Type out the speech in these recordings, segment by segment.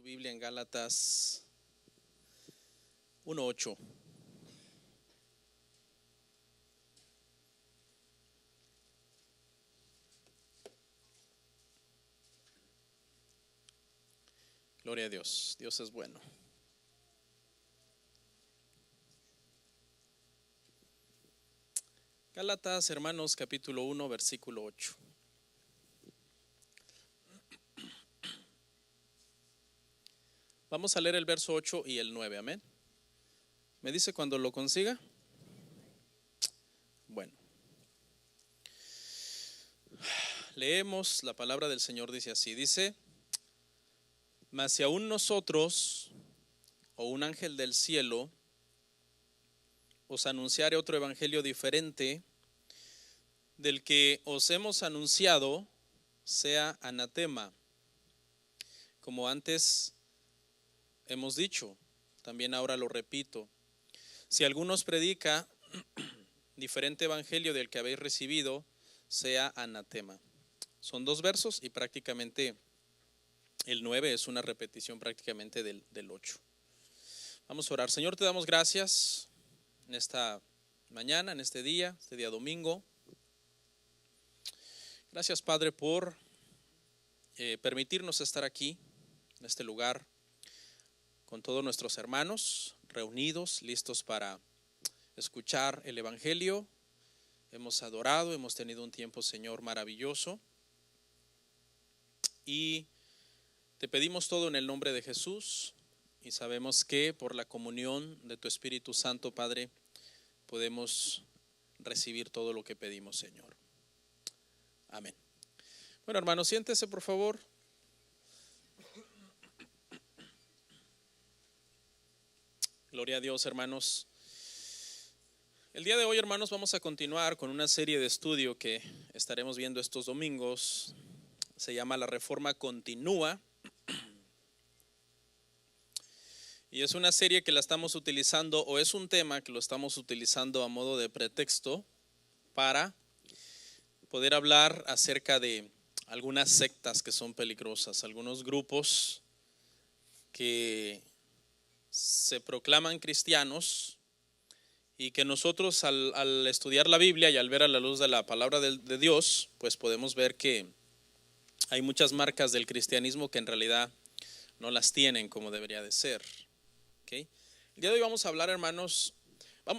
Biblia en Gálatas 1:8. Gloria a Dios, Dios es bueno. Gálatas, hermanos, capítulo 1, versículo 8. Vamos a leer el verso 8 y el 9, amén. ¿Me dice cuando lo consiga? Bueno. Leemos, la palabra del Señor dice así, dice: mas si aún nosotros o un ángel del cielo os anunciare otro evangelio diferente del que os hemos anunciado, sea anatema. Como antes hemos dicho, también ahora lo repito, si alguno os predica diferente evangelio del que habéis recibido, sea anatema. Son dos versos y prácticamente el 9 es una repetición prácticamente del 8. Vamos a orar. Señor, te damos gracias en esta mañana, en este día domingo. Gracias, Padre, por permitirnos estar aquí, en este lugar, con todos nuestros hermanos reunidos, listos para escuchar el evangelio. Hemos adorado, hemos tenido un tiempo, Señor, maravilloso, y te pedimos todo en el nombre de Jesús, y sabemos que por la comunión de tu Espíritu Santo, Padre, podemos recibir todo lo que pedimos, Señor. Amén. Bueno, hermanos, siéntese por favor. Gloria a Dios, hermanos. El día de hoy, hermanos, vamos a continuar con una serie de estudio que estaremos viendo estos domingos. Se llama La Reforma Continúa. Y es una serie que la estamos utilizando, o es un tema que lo estamos utilizando a modo de pretexto para poder hablar acerca de algunas sectas que son peligrosas, algunos grupos que se proclaman cristianos y que nosotros al estudiar la Biblia y al ver a la luz de la palabra de Dios, pues podemos ver que hay muchas marcas del cristianismo que en realidad no las tienen como debería de ser. ¿Okay? El día de hoy vamos a hablar, hermanos,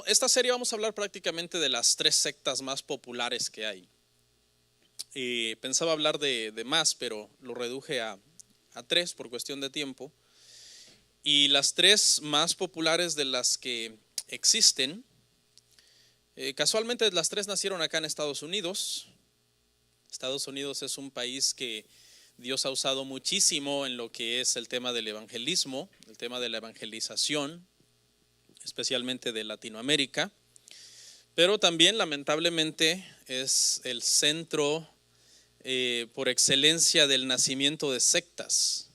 esta serie vamos a hablar prácticamente de las 3 sectas más populares que hay. Y pensaba hablar de más, pero lo reduje a 3 por cuestión de tiempo. Y las 3 más populares de las que existen, casualmente las 3 nacieron acá en Estados Unidos. Estados Unidos es un país que Dios ha usado muchísimo en lo que es el tema del evangelismo, el tema de la evangelización, especialmente de Latinoamérica. Pero también, lamentablemente, es el centro por excelencia del nacimiento de sectas.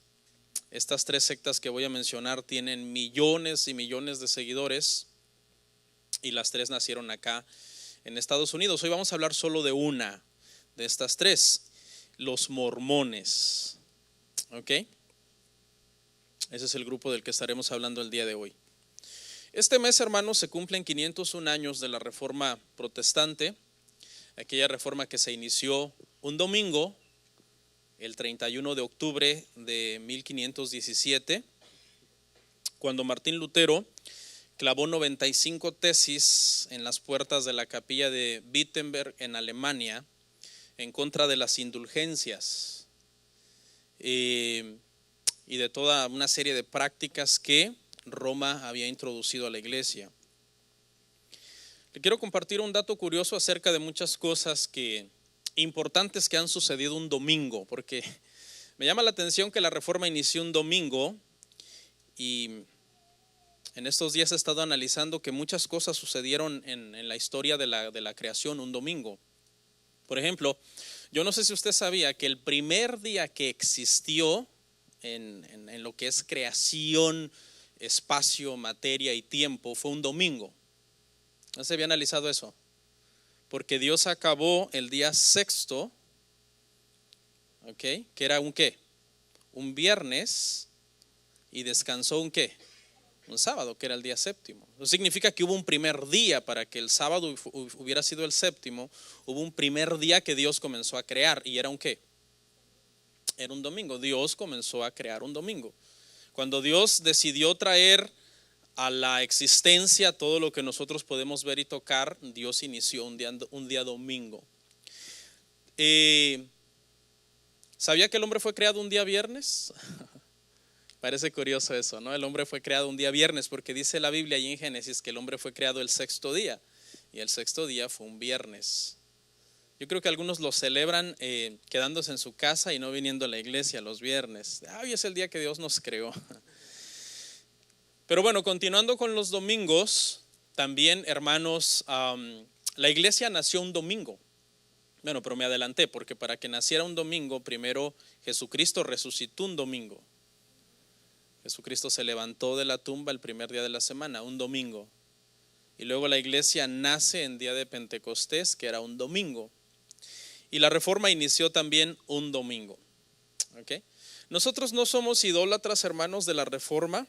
Estas 3 sectas que voy a mencionar tienen millones y millones de seguidores, y las 3 nacieron acá en Estados Unidos. Hoy vamos a hablar solo de una de estas 3, los mormones. ¿Ok? Ese es el grupo del que estaremos hablando el día de hoy. Este mes, hermanos, se cumplen 501 años de la Reforma Protestante, aquella reforma que se inició un domingo, el 31 de octubre de 1517, cuando Martín Lutero clavó 95 tesis en las puertas de la capilla de Wittenberg en Alemania en contra de las indulgencias y de toda una serie de prácticas que Roma había introducido a la iglesia. Le quiero compartir un dato curioso acerca de muchas cosas importantes que han sucedido un domingo, porque me llama la atención que la reforma inició un domingo, y en estos días he estado analizando que muchas cosas sucedieron en la historia de la creación un domingo. Por ejemplo, yo no sé si usted sabía que el primer día que existió en lo que es creación, espacio, materia y tiempo fue un domingo. ¿No se había analizado eso? Porque Dios acabó el día sexto, ¿ok? Que era un ¿qué? Un viernes, y descansó un ¿qué? Un sábado, que era el día séptimo. Eso significa que hubo un primer día para que el sábado hubiera sido el séptimo. Hubo un primer día que Dios comenzó a crear y era un ¿qué? Era un domingo. Dios comenzó a crear un domingo. Cuando Dios decidió traer a la existencia todo lo que nosotros podemos ver y tocar, Dios inició un día domingo. ¿Sabía que el hombre fue creado un día viernes? Parece curioso eso, ¿no? El hombre fue creado un día viernes porque dice la Biblia ahí en Génesis que el hombre fue creado el sexto día y el sexto día fue un viernes. Yo creo que algunos lo celebran quedándose en su casa y no viniendo a la iglesia los viernes. Hoy es el día que Dios nos creó. Pero bueno, continuando con los domingos, también hermanos, la iglesia nació un domingo. Bueno, pero me adelanté porque para que naciera un domingo, primero Jesucristo resucitó un domingo. Jesucristo se levantó de la tumba el primer día de la semana, un domingo. Y luego la iglesia nace en día de Pentecostés, que era un domingo. Y la reforma inició también un domingo. ¿Okay? Nosotros no somos idólatras, hermanos, de la reforma.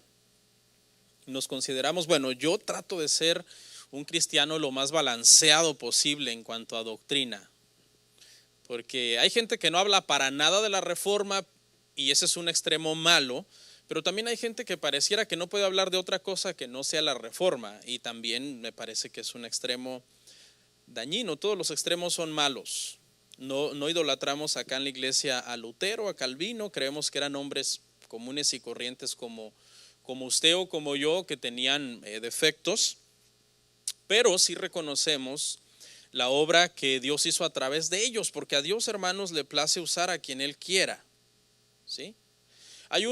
Nos consideramos, bueno, yo trato de ser un cristiano lo más balanceado posible en cuanto a doctrina. Porque hay gente que no habla para nada de la reforma y ese es un extremo malo. Pero también hay gente que pareciera que no puede hablar de otra cosa que no sea la reforma y también me parece que es un extremo dañino. Todos los extremos son malos. No idolatramos acá en la iglesia a Lutero, a Calvino, creemos que eran hombres comunes y corrientes como usted o como yo que tenían defectos, pero sí reconocemos la obra que Dios hizo a través de ellos, porque a Dios, hermanos, le place usar a quien Él quiera, ¿sí? Hay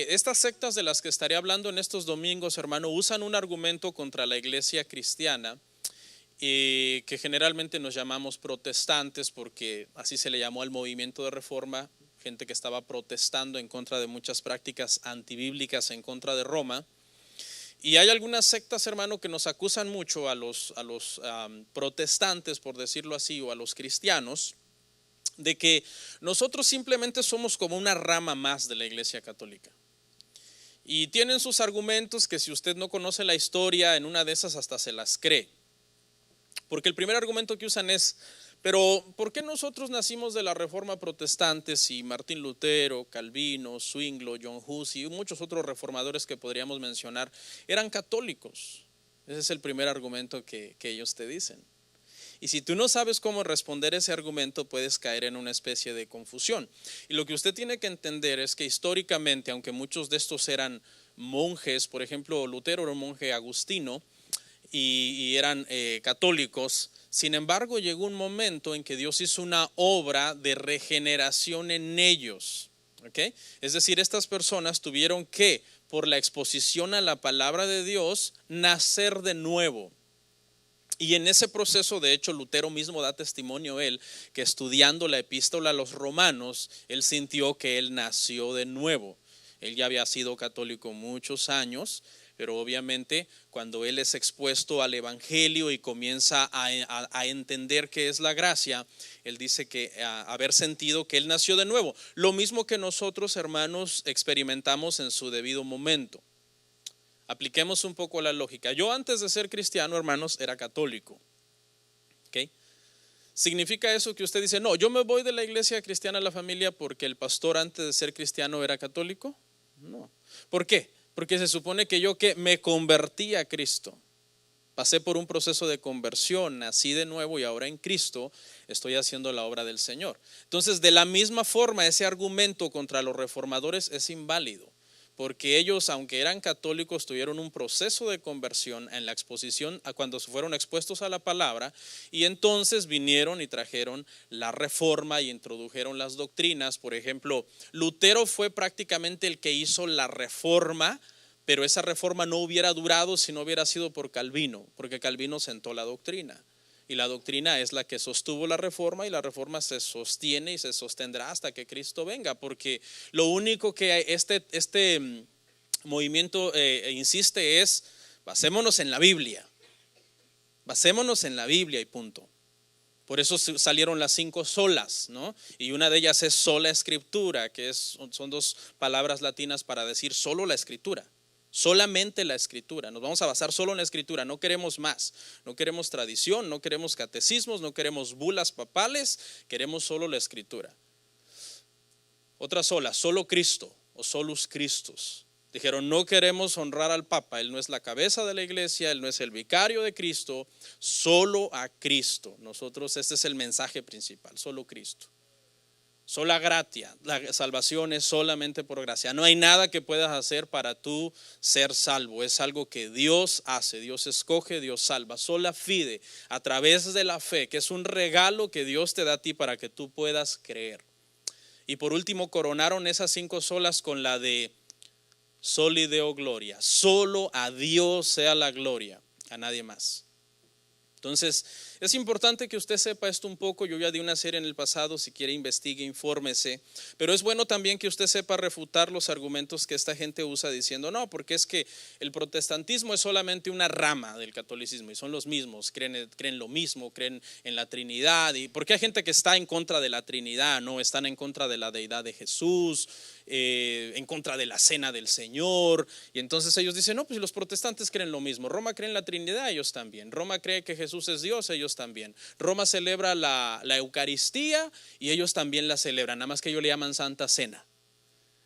estas sectas de las que estaré hablando en estos domingos, hermano, usan un argumento contra la iglesia cristiana que generalmente nos llamamos protestantes porque así se le llamó al movimiento de reforma, gente que estaba protestando en contra de muchas prácticas antibíblicas en contra de Roma. Y hay algunas sectas, hermano, que nos acusan mucho a los protestantes, por decirlo así, o a los cristianos, de que nosotros simplemente somos como una rama más de la iglesia católica. Y tienen sus argumentos que si usted no conoce la historia, en una de esas hasta se las cree. Porque el primer argumento que usan es, pero ¿por qué nosotros nacimos de la reforma protestante si Martín Lutero, Calvino, Zwinglio, John Hus y muchos otros reformadores que podríamos mencionar eran católicos? Ese es el primer argumento que ellos te dicen. Y si tú no sabes cómo responder ese argumento, puedes caer en una especie de confusión. Y lo que usted tiene que entender es que históricamente, aunque muchos de estos eran monjes, por ejemplo, Lutero era un monje agustino y eran católicos, sin embargo llegó un momento en que Dios hizo una obra de regeneración en ellos. ¿Okay? Es decir, estas personas tuvieron que, por la exposición a la palabra de Dios, nacer de nuevo. Y en ese proceso, de hecho, Lutero mismo da testimonio él, que estudiando la epístola a los romanos, él sintió que él nació de nuevo. Él ya había sido católico muchos años, pero obviamente cuando él es expuesto al evangelio y comienza a entender qué es la gracia, él dice que haber sentido que él nació de nuevo. Lo mismo que nosotros, hermanos, experimentamos en su debido momento. Apliquemos un poco la lógica. Yo antes de ser cristiano, hermanos, era católico. ¿Okay? ¿Significa eso que usted dice, no, yo me voy de la iglesia cristiana a la familia porque el pastor antes de ser cristiano era católico? No. ¿Por qué? Porque se supone que yo que me convertí a Cristo. Pasé por un proceso de conversión, nací de nuevo y ahora en Cristo estoy haciendo la obra del Señor. Entonces, de la misma forma, ese argumento contra los reformadores es inválido. Porque ellos, aunque eran católicos, tuvieron un proceso de conversión en la exposición a cuando fueron expuestos a la palabra y entonces vinieron y trajeron la reforma y introdujeron las doctrinas. Por ejemplo, Lutero fue prácticamente el que hizo la reforma, pero esa reforma no hubiera durado si no hubiera sido por Calvino, porque Calvino sentó la doctrina. Y la doctrina es la que sostuvo la reforma y la reforma se sostiene y se sostendrá hasta que Cristo venga, porque lo único que este movimiento insiste es basémonos en la Biblia y punto. Por eso salieron las 5 solas, ¿no? Y una de ellas es sola escritura, que son 2 palabras latinas para decir solo la escritura. Solamente la escritura. Nos vamos a basar solo en la escritura. No queremos más. No queremos tradición, no queremos catecismos, no queremos bulas papales. Queremos solo la escritura. Otra sola, solo Cristo o solus Christus. Dijeron, no queremos honrar al Papa, él no es la cabeza de la iglesia, él no es el vicario de Cristo, solo a Cristo. Nosotros, este es el mensaje principal, solo Cristo. Sola gratia, la salvación es solamente por gracia. No hay nada que puedas hacer para tú ser salvo, es algo que Dios hace, Dios escoge, Dios salva. Sola fide, a través de la fe, que es un regalo que Dios te da a ti para que tú puedas creer. Y por último coronaron esas 5 solas con la de Soli Deo Gloria, solo a Dios sea la gloria, a nadie más. Entonces es importante que usted sepa esto un poco. Yo ya di una serie en el pasado, si quiere investigue, infórmese. Pero es bueno también que usted sepa refutar los argumentos que esta gente usa diciendo no, porque es que el protestantismo es solamente una rama del catolicismo y son los mismos, creen lo mismo, creen en la Trinidad. Y porque hay gente que está en contra de la Trinidad, no están en contra de la deidad de Jesús, en contra de la cena del Señor. Y entonces ellos dicen no, pues los protestantes creen lo mismo. Roma cree en la Trinidad, ellos también. Roma cree que Jesús es Dios, ellos también. Roma celebra la Eucaristía y ellos también la celebran, nada más que ellos le llaman Santa Cena.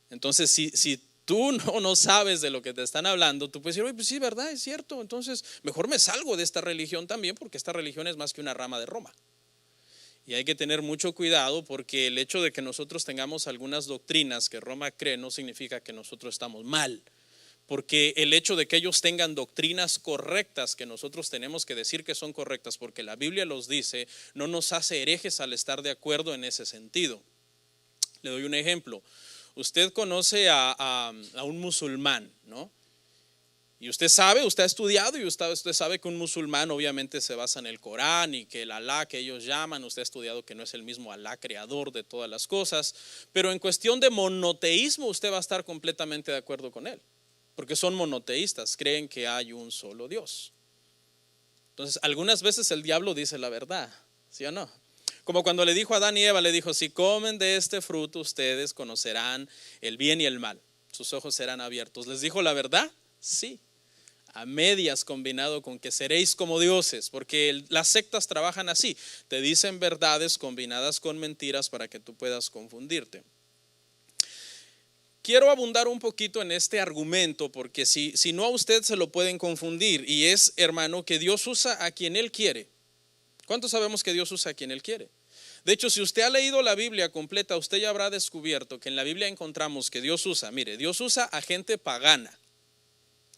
Entonces si tú no sabes de lo que te están hablando, tú puedes decir, oye, pues sí, verdad, es cierto, entonces mejor me salgo de esta religión también, porque esta religión es más que una rama de Roma. Y hay que tener mucho cuidado, porque el hecho de que nosotros tengamos algunas doctrinas que Roma cree no significa que nosotros estamos mal. Porque el hecho de que ellos tengan doctrinas correctas, que nosotros tenemos que decir que son correctas porque la Biblia los dice, no nos hace herejes al estar de acuerdo en ese sentido. Le doy un ejemplo. Usted conoce a un musulmán, ¿no? Y usted sabe, usted ha estudiado y usted sabe que un musulmán obviamente se basa en el Corán y que el Alá que ellos llaman, usted ha estudiado que no es el mismo Alá creador de todas las cosas, pero en cuestión de monoteísmo usted va a estar completamente de acuerdo con él, porque son monoteístas, creen que hay un solo Dios. Entonces algunas veces el diablo dice la verdad, ¿sí o no? Como cuando le dijo a Adán y Eva, le dijo, si comen de este fruto ustedes conocerán el bien y el mal, sus ojos serán abiertos. ¿Les dijo la verdad? Sí. A medias, combinado con que seréis como dioses, porque las sectas trabajan así, te dicen verdades combinadas con mentiras para que tú puedas confundirte. Quiero abundar un poquito en este argumento, porque si no, a usted se lo pueden confundir, y es, hermano, que Dios usa a quien Él quiere. ¿Cuántos sabemos que Dios usa a quien Él quiere? De hecho, si usted ha leído la Biblia completa, usted ya habrá descubierto que en la Biblia encontramos que Dios usa a gente pagana,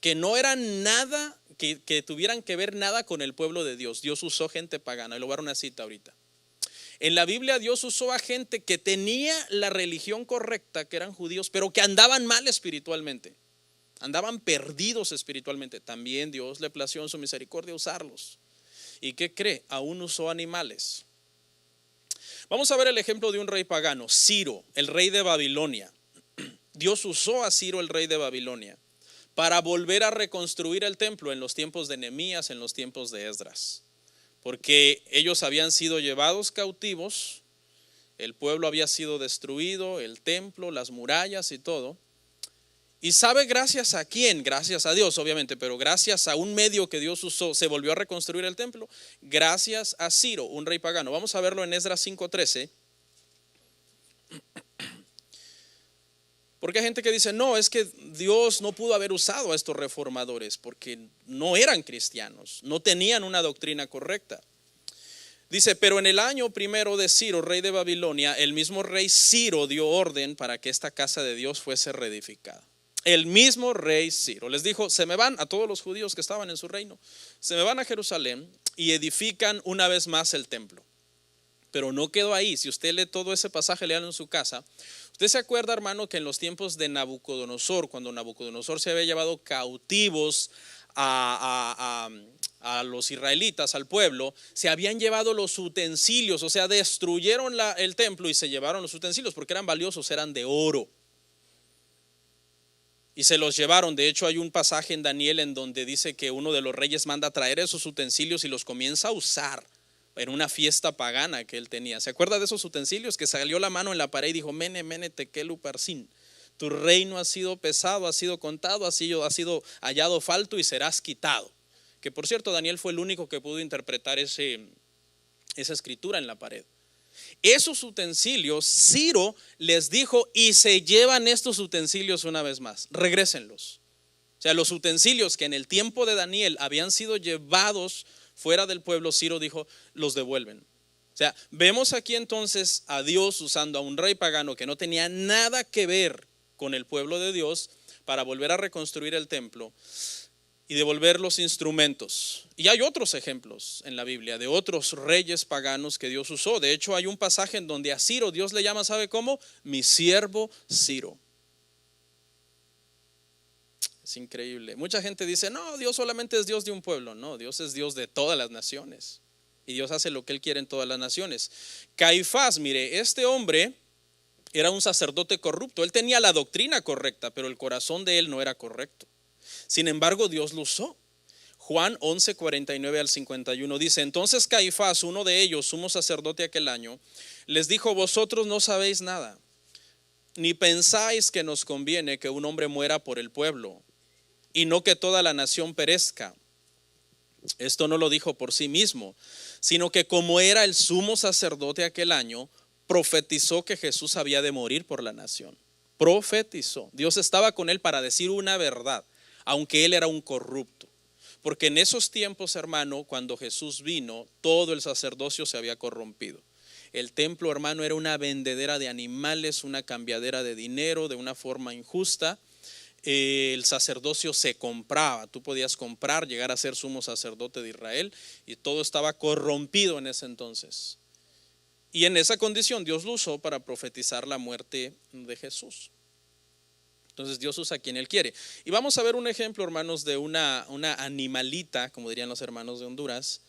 que no eran nada, que tuvieran que ver nada con el pueblo de Dios. Dios usó gente pagana, y lo voy a dar una cita ahorita. En la Biblia Dios usó a gente que tenía la religión correcta, que eran judíos, pero que andaban mal espiritualmente, andaban perdidos espiritualmente. También Dios le plació en su misericordia usarlos. ¿Y qué cree? Aún usó animales. Vamos a ver el ejemplo de un rey pagano, Ciro, el rey de Babilonia. Dios usó a Ciro, el rey de Babilonia, para volver a reconstruir el templo en los tiempos de Nehemías, en los tiempos de Esdras, porque ellos habían sido llevados cautivos, el pueblo había sido destruido, el templo, las murallas y todo. ¿Y sabe gracias a quién? Gracias a Dios, obviamente, pero gracias a un medio que Dios usó, se volvió a reconstruir el templo. Gracias a Ciro, un rey pagano. Vamos a verlo en Esdras 5:13. Porque hay gente que dice, no, es que Dios no pudo haber usado a estos reformadores porque no eran cristianos, no tenían una doctrina correcta. Dice, pero en el año primero de Ciro, rey de Babilonia, el mismo rey Ciro dio orden para que esta casa de Dios fuese reedificada. El mismo rey Ciro les dijo, se me van a todos los judíos que estaban en su reino, se me van a Jerusalén y edifican una vez más el templo. Pero no quedó ahí. Si usted lee todo ese pasaje, léalo en su casa. Usted se acuerda, hermano, que en los tiempos de Nabucodonosor, cuando Nabucodonosor se había llevado cautivos a los israelitas, al pueblo, se habían llevado los utensilios, o sea, destruyeron el templo y se llevaron los utensilios porque eran valiosos, eran de oro. Y se los llevaron. De hecho, hay un pasaje en Daniel en donde dice que uno de los reyes manda a traer esos utensilios y los comienza a usar. en una fiesta pagana que él tenía. ¿Se acuerda de esos utensilios? Que salió la mano en la pared y dijo: Mene, mene, tekel, uparsin. Tu reino ha sido pesado, ha sido contado, ha sido hallado falto y serás quitado. Que por cierto, Daniel fue el único que pudo interpretar esa escritura en la pared. Esos utensilios, Ciro les dijo: y se llevan estos utensilios una vez más, regrésenlos. O sea, los utensilios que en el tiempo de Daniel habían sido llevados fuera del pueblo, Ciro dijo: los devuelven. O sea, vemos aquí entonces a Dios usando a un rey pagano que no tenía nada que ver con el pueblo de Dios para volver a reconstruir el templo y devolver los instrumentos. Y hay otros ejemplos en la Biblia de otros reyes paganos que Dios usó. De hecho, hay un pasaje en donde a Ciro Dios le llama, ¿sabe cómo? Mi siervo Ciro. Es increíble. Mucha gente dice: no, Dios solamente es Dios de un pueblo. No, Dios es Dios de todas las naciones. Y Dios hace lo que Él quiere en todas las naciones. Caifás, mire, este hombre era un sacerdote corrupto. Él tenía la doctrina correcta, pero el corazón de él no era correcto. Sin embargo, Dios lo usó. Juan 11, 49 al 51 dice: entonces Caifás, uno de ellos, sumo sacerdote aquel año, les dijo: vosotros no sabéis nada, ni pensáis que nos conviene que un hombre muera por el pueblo, y no que toda la nación perezca. Esto no lo dijo por sí mismo, sino que como era el sumo sacerdote aquel año, profetizó que Jesús había de morir por la nación. Profetizó. Dios estaba con él para decir una verdad, aunque él era un corrupto. Porque en esos tiempos, hermano, cuando Jesús vino, todo el sacerdocio se había corrompido. El templo, hermano, era una vendedera de animales, una cambiadera de dinero de una forma injusta. El sacerdocio se compraba, tú podías comprar, llegar a ser sumo sacerdote de Israel, y todo estaba corrompido en ese entonces. Y en esa condición Dios lo usó para profetizar la muerte de Jesús. Entonces Dios usa a quien Él quiere. Y vamos a ver un ejemplo, hermanos, de una animalita, como dirían los hermanos de Honduras.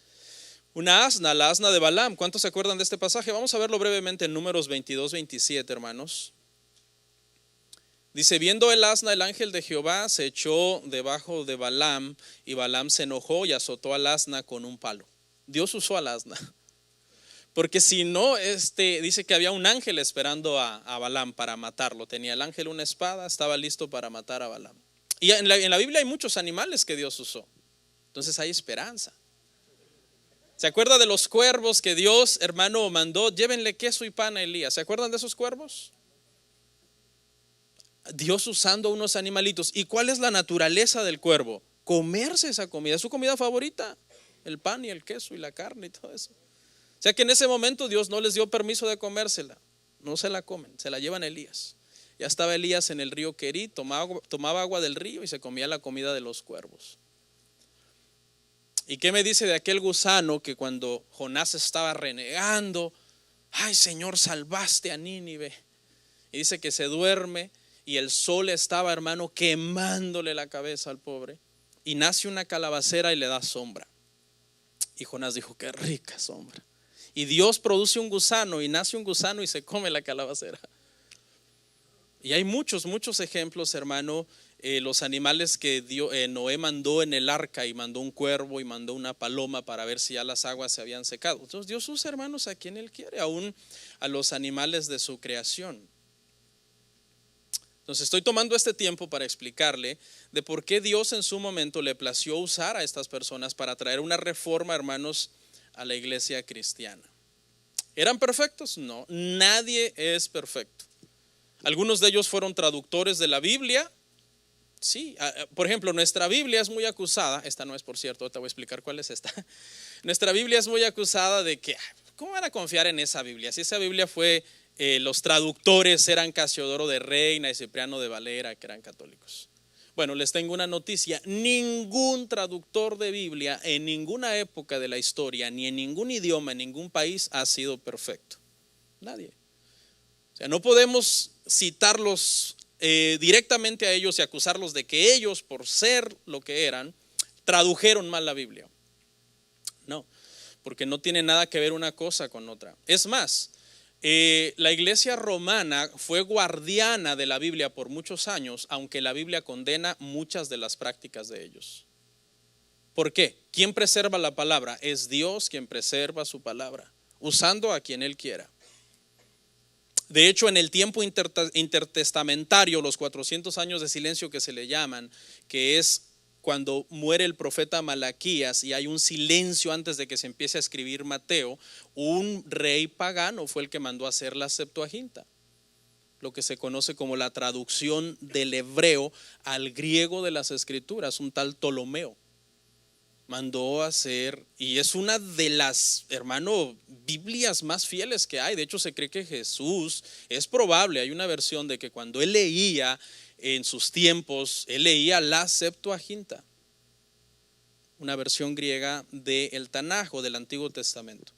Una asna, la asna de Balaam. ¿Cuántos se acuerdan de este pasaje? Vamos a verlo brevemente en Números 22, 27, hermanos. Dice: viendo el asna, el ángel de Jehová se echó debajo de Balaam, y Balaam se enojó y azotó al asna con un palo. Dios usó al asna. Porque si no, dice que había un ángel esperando a Balaam para matarlo. Tenía el ángel una espada, estaba listo para matar a Balaam. Y en la Biblia hay muchos animales que Dios usó. Entonces hay esperanza. ¿Se acuerda de los cuervos que Dios, hermano, mandó? Llévenle queso y pan a Elías. ¿Se acuerdan de esos cuervos? Dios usando unos animalitos. ¿Y cuál es la naturaleza del cuervo? Comerse esa comida, es su comida favorita. El pan y el queso y la carne y todo eso. O sea que en ese momento Dios no les dio permiso de comérsela. No se la comen, se la llevan a Elías. Ya estaba Elías en el río Querit, tomaba agua del río y se comía la comida de los cuervos. ¿Y qué me dice de aquel gusano que cuando Jonás estaba renegando: ay, Señor, salvaste a Nínive? Y dice que se duerme y el sol estaba, hermano, quemándole la cabeza al pobre, y nace una calabacera y le da sombra. Y Jonás dijo: qué rica sombra. Y Dios produce un gusano, y nace un gusano y se come la calabacera. Y hay muchos ejemplos, hermano. Los animales que Noé mandó en el arca, y mandó un cuervo y mandó una paloma para ver si ya las aguas se habían secado. Entonces Dios usa, hermanos, a quien Él quiere, aún a los animales de su creación. Entonces estoy tomando este tiempo para explicarle de por qué Dios en su momento le plació usar a estas personas para traer una reforma, hermanos, a la iglesia cristiana. ¿Eran perfectos? No, nadie es perfecto. Algunos de ellos fueron traductores de la Biblia. Sí, por ejemplo, nuestra Biblia es muy acusada. Esta no es, por cierto, te voy a explicar cuál es esta. Nuestra Biblia es muy acusada de que, ¿cómo van a confiar en esa Biblia? Si esa Biblia fue, los traductores eran Casiodoro de Reina y Cipriano de Valera, que eran católicos. Bueno, les tengo una noticia: ningún traductor de Biblia en ninguna época de la historia, ni en ningún idioma, en ningún país, ha sido perfecto. Nadie. O sea, no podemos citarlos directamente a ellos y acusarlos de que ellos, por ser lo que eran, tradujeron mal la Biblia. No, porque no tiene nada que ver una cosa con otra. Es más, la iglesia romana fue guardiana de la Biblia por muchos años, aunque la Biblia condena muchas de las prácticas de ellos. ¿Por qué? ¿Quién preserva la palabra? Es Dios quien preserva su palabra, usando a quien Él quiera. De hecho, en el tiempo intertestamentario, los 400 años de silencio que se le llaman, que es cuando muere el profeta Malaquías y hay un silencio antes de que se empiece a escribir Mateo, un rey pagano fue el que mandó a hacer la Septuaginta, lo que se conoce como la traducción del hebreo al griego de las escrituras, un tal Ptolomeo. Mandó a hacer, y es una de las, hermano, Biblias más fieles que hay. De hecho, se cree que Jesús, es probable, hay una versión de que cuando él leía en sus tiempos, él leía la Septuaginta, una versión griega del Tanaj o del Antiguo Testamento.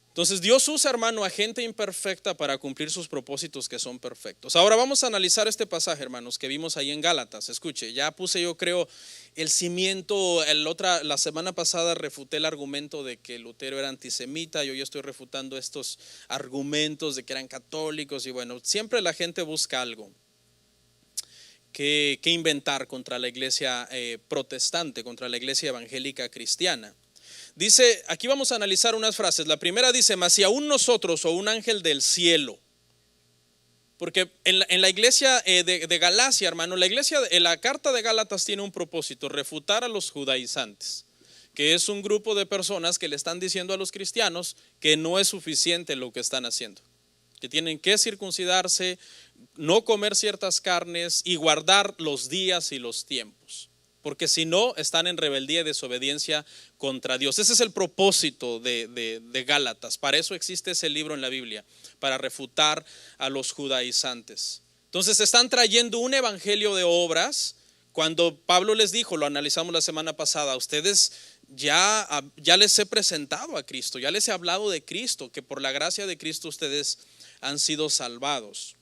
Entonces Dios usa, hermano, a gente imperfecta para cumplir sus propósitos que son perfectos. Ahora vamos a analizar este pasaje, hermanos, que vimos ahí en Gálatas. Escuche, ya puse, yo creo, el cimiento. La semana pasada refuté el argumento de que Lutero era antisemita. Yo ya estoy refutando estos argumentos de que eran católicos. Y bueno, siempre la gente busca algo que inventar contra la iglesia protestante, contra la iglesia evangélica cristiana. Dice, aquí vamos a analizar unas frases. La primera dice, mas si aún nosotros o un ángel del cielo. Porque en la iglesia de Galacia, hermano, la carta de Gálatas tiene un propósito: refutar a los judaizantes, que es un grupo de personas que le están diciendo a los cristianos que no es suficiente lo que están haciendo, que tienen que circuncidarse, no comer ciertas carnes y guardar los días y los tiempos, porque si no están en rebeldía y desobediencia contra Dios. Ese es el propósito de Gálatas. Para eso existe ese libro en la Biblia, para refutar a los judaizantes. Entonces están trayendo un evangelio de obras, cuando Pablo les dijo, lo analizamos la semana pasada, ustedes ya les he presentado a Cristo, ya les he hablado de Cristo, que por la gracia de Cristo ustedes han sido salvados.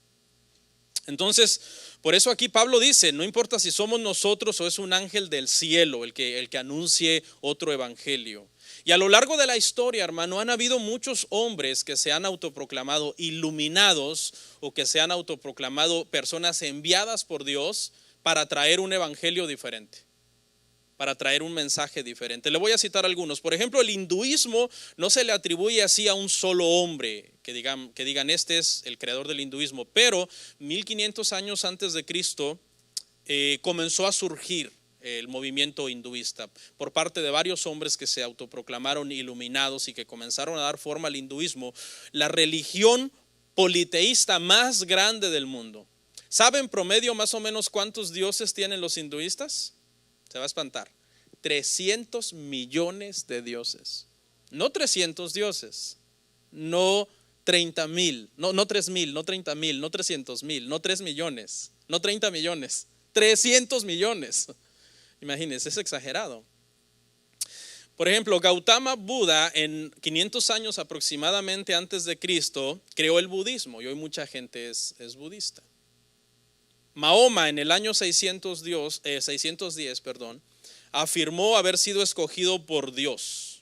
Entonces, por eso aquí Pablo dice, no importa si somos nosotros o es un ángel del cielo el que anuncie otro evangelio. Y a lo largo de la historia, hermano, han habido muchos hombres que se han autoproclamado iluminados o que se han autoproclamado personas enviadas por Dios para traer un evangelio diferente, para traer un mensaje diferente. Le voy a citar algunos. Por ejemplo, el hinduismo no se le atribuye así a un solo hombre que digan este es el creador del hinduismo, pero 1500 años antes de Cristo comenzó a surgir el movimiento hinduista por parte de varios hombres que se autoproclamaron iluminados y que comenzaron a dar forma al hinduismo, la religión politeísta más grande del mundo. ¿Saben promedio más o menos cuántos dioses tienen los hinduistas? Se va a espantar. 300 millones de dioses. No 300 dioses, no 30,000, no 3,000, no 30,000, no 300,000, no 3 millones, no 30 millones, 300 millones. Imagínense, es exagerado. Por ejemplo, Gautama Buda, en 500 años aproximadamente antes de Cristo, creó el budismo y hoy mucha gente es budista. Mahoma en el año 610, afirmó haber sido escogido por Dios.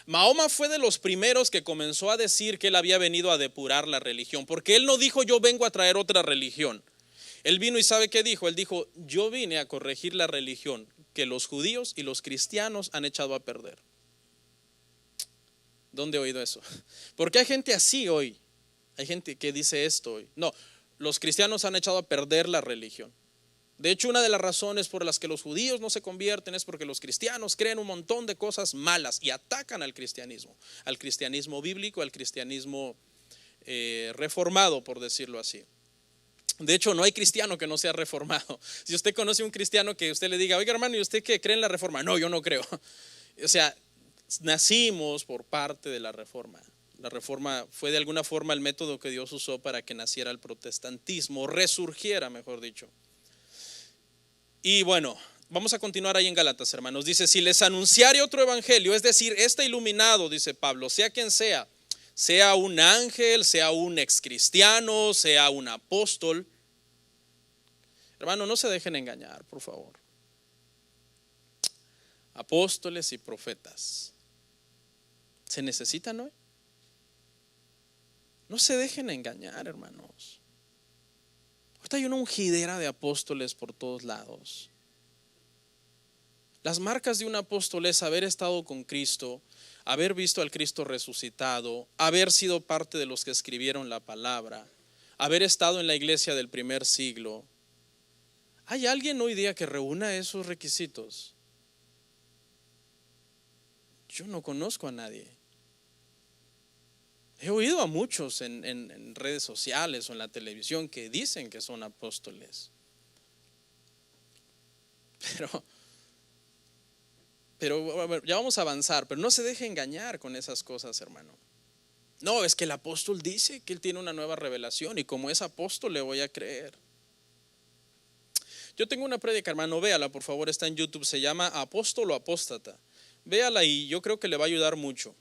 Mahoma fue de los primeros que comenzó a decir que él había venido a depurar la religión, porque él no dijo yo vengo a traer otra religión. Él vino y ¿sabe qué dijo? Él dijo yo vine a corregir la religión que los judíos y los cristianos han echado a perder. ¿Dónde he oído eso? Porque hay gente así hoy, hay gente que dice esto hoy. No, los cristianos han echado a perder la religión. De hecho, una de las razones por las que los judíos no se convierten es porque los cristianos creen un montón de cosas malas y atacan al cristianismo bíblico, al cristianismo reformado, por decirlo así. De hecho, no hay cristiano que no sea reformado. Si usted conoce un cristiano que usted le diga, oiga hermano, ¿y usted qué cree en la reforma? No, yo no creo. O sea, nacimos por parte de la reforma. La reforma fue de alguna forma el método que Dios usó para que naciera el protestantismo, resurgiera, mejor dicho. Y bueno, vamos a continuar ahí en Gálatas, hermanos. Dice, si les anunciare otro evangelio, es decir, este iluminado, dice Pablo, sea quien sea un ángel, sea un excristiano, sea un apóstol. Hermano, no se dejen engañar, por favor. Apóstoles y profetas ¿se necesitan hoy? No se dejen engañar, hermanos. Ahorita hay una ungidera de apóstoles por todos lados. Las marcas de un apóstol es haber estado con Cristo, haber visto al Cristo resucitado, haber sido parte de los que escribieron la palabra, haber estado en la iglesia del primer siglo. ¿Hay alguien hoy día que reúna esos requisitos? Yo no conozco a nadie. He oído a muchos en redes sociales o en la televisión que dicen que son apóstoles. Pero ya vamos a avanzar, pero no se deje engañar con esas cosas, hermano. No, es que el apóstol dice que él tiene una nueva revelación y como es apóstol le voy a creer. Yo tengo una prédica, hermano, véala por favor, está en YouTube, se llama Apóstol o Apóstata. Véala y yo creo que le va a ayudar mucho.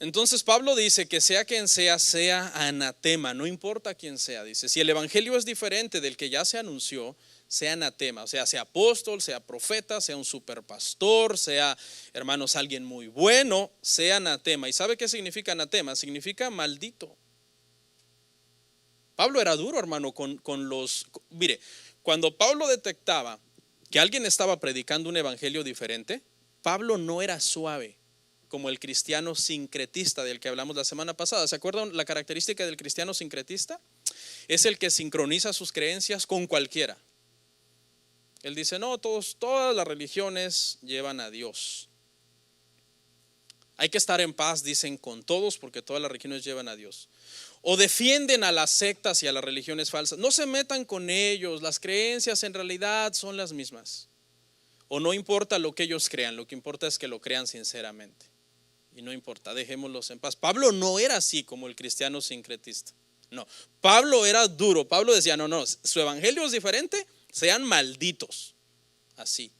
Entonces Pablo dice que sea quien sea, sea anatema, no importa quién sea. Dice, si el evangelio es diferente del que ya se anunció, sea anatema, o sea apóstol, sea profeta, sea un superpastor, sea, hermanos, alguien muy bueno, sea anatema. ¿Y sabe qué significa anatema? Significa maldito. Pablo era duro, hermano, mire, cuando Pablo detectaba que alguien estaba predicando un evangelio diferente, Pablo no era suave como el cristiano sincretista del que hablamos la semana pasada. ¿Se acuerdan la característica del cristiano sincretista? Es el que sincroniza sus creencias con cualquiera. Él dice, no, todas las religiones llevan a Dios. Hay que estar en paz, dicen, con todos, porque todas las religiones llevan a Dios. O defienden a las sectas y a las religiones falsas. No se metan con ellos, las creencias en realidad son las mismas. O no importa lo que ellos crean, lo que importa es que lo crean sinceramente. Y no importa, dejémoslos en paz. Pablo no era así como el cristiano sincretista. No, Pablo era duro. Pablo decía, no, su evangelio es diferente, sean malditos. Así.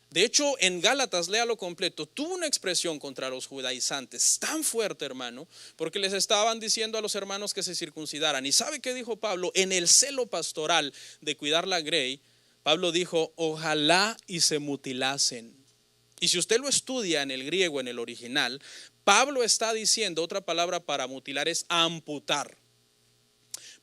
De hecho, en Gálatas, léalo completo, tuvo una expresión contra los judaizantes tan fuerte, hermano, porque les estaban diciendo a los hermanos que se circuncidaran. ¿Y sabe qué dijo Pablo? En el celo pastoral de cuidar la grey, Pablo dijo, ojalá y se mutilasen. Y si usted lo estudia en el griego, en el original, Pablo está diciendo, otra palabra para mutilar es amputar.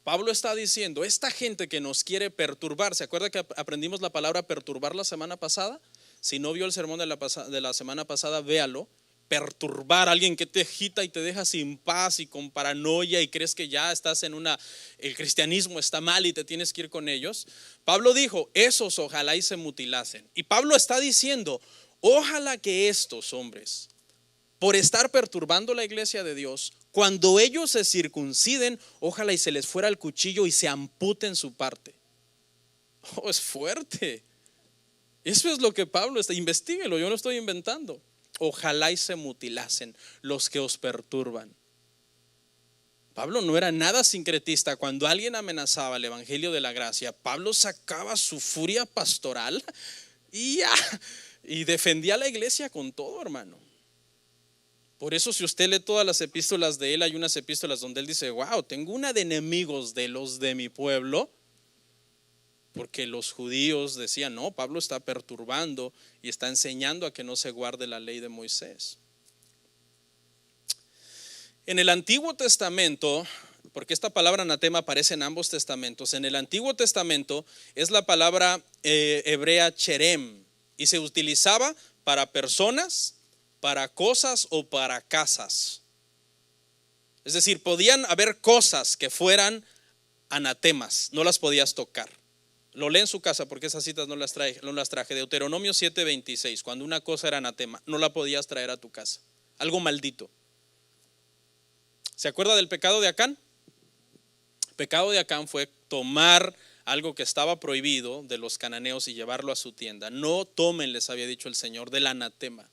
Pablo está diciendo, esta gente que nos quiere perturbar, ¿se acuerda que aprendimos la palabra perturbar la semana pasada? Si no vio el sermón de la semana pasada, véalo. Perturbar a alguien que te agita y te deja sin paz y con paranoia y crees que ya estás el cristianismo está mal y te tienes que ir con ellos. Pablo dijo, esos ojalá y se mutilasen. Y Pablo está diciendo, ojalá que estos hombres, por estar perturbando la iglesia de Dios, cuando ellos se circunciden, ojalá y se les fuera el cuchillo y se amputen su parte. Oh, es fuerte. Eso es lo que Pablo está, investíguelo, yo no estoy inventando. Ojalá y se mutilasen los que os perturban. Pablo no era nada sincretista. Cuando alguien amenazaba el evangelio de la gracia, Pablo sacaba su furia pastoral y defendía a la iglesia con todo, hermano. Por eso si usted lee todas las epístolas de él, hay unas epístolas donde él dice, wow, tengo una de enemigos de los de mi pueblo. Porque los judíos decían, no, Pablo está perturbando y está enseñando a que no se guarde la ley de Moisés. En el Antiguo Testamento, porque esta palabra anatema aparece en ambos testamentos, en el Antiguo Testamento es la palabra hebrea cherem y se utilizaba para personas, para cosas o para casas. Es decir, podían haber cosas que fueran anatemas, no las podías tocar. Lo lee en su casa porque esas citas no las traje. Deuteronomio 7:26, cuando una cosa era anatema, no la podías traer a tu casa. Algo maldito. ¿Se acuerda del pecado de Acán? El pecado de Acán fue tomar algo que estaba prohibido de los cananeos y llevarlo a su tienda. No tomen, les había dicho el Señor, del anatema.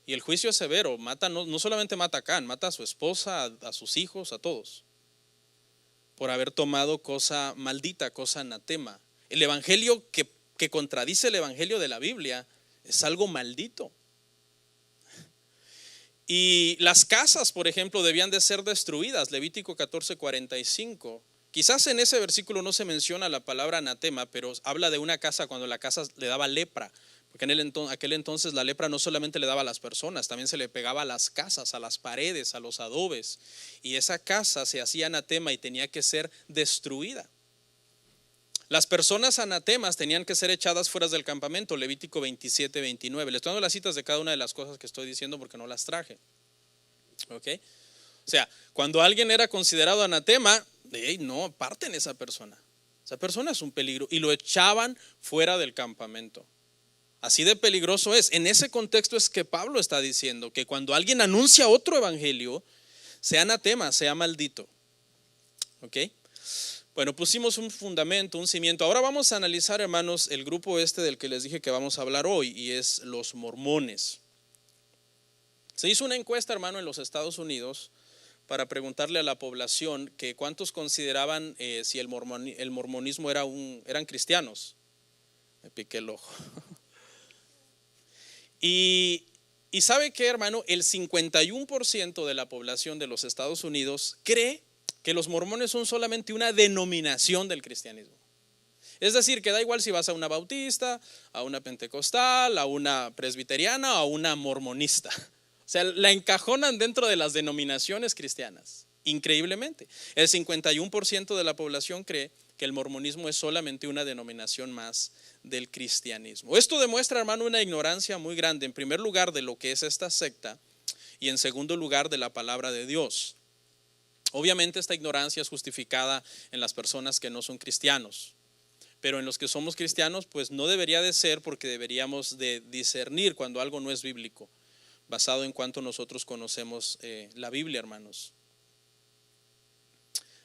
Y el juicio es severo. Mata, no solamente mata a Acán, mata a su esposa, a sus hijos, a todos, por haber tomado cosa maldita, cosa anatema. El evangelio que contradice el evangelio de la Biblia es algo maldito. Y las casas, por ejemplo, debían de ser destruidas. Levítico 14:45. Quizás en ese versículo no se menciona la palabra anatema, pero habla de una casa cuando la casa le daba lepra. Porque en aquel entonces la lepra no solamente le daba a las personas, también se le pegaba a las casas, a las paredes, a los adobes. Y esa casa se hacía anatema y tenía que ser destruida. Las personas anatemas tenían que ser echadas fuera del campamento, Levítico 27, 29. Les estoy dando las citas de cada una de las cosas que estoy diciendo porque no las traje. ¿Ok? O sea, cuando alguien era considerado anatema, no, aparten esa persona. Esa persona es un peligro. Y lo echaban fuera del campamento. Así de peligroso es. En ese contexto es que Pablo está diciendo que cuando alguien anuncia otro evangelio, sea anatema, sea maldito. ¿Ok? Bueno, pusimos un fundamento, un cimiento. Ahora vamos a analizar, hermanos, el grupo del que les dije que vamos a hablar hoy, y es los mormones. Se hizo una encuesta, hermano, en los Estados Unidos para preguntarle a la población que cuántos consideraban si el mormonismo eran cristianos. Me piqué el ojo. Y ¿sabe qué, hermano? El 51% de la población de los Estados Unidos cree que los mormones son solamente una denominación del cristianismo. Es decir, que da igual si vas a una bautista, a una pentecostal, a una presbiteriana o a una mormonista. O sea, la encajonan dentro de las denominaciones cristianas, increíblemente. El 51% de la población cree que el mormonismo es solamente una denominación más del cristianismo. Esto demuestra, hermano, una ignorancia muy grande, en primer lugar, de lo que es esta secta, y en segundo lugar, de la palabra de Dios. Obviamente esta ignorancia es justificada en las personas que no son cristianos, pero en los que somos cristianos pues no debería de ser, porque deberíamos de discernir cuando algo no es bíblico, basado en cuanto nosotros conocemos la Biblia, hermanos.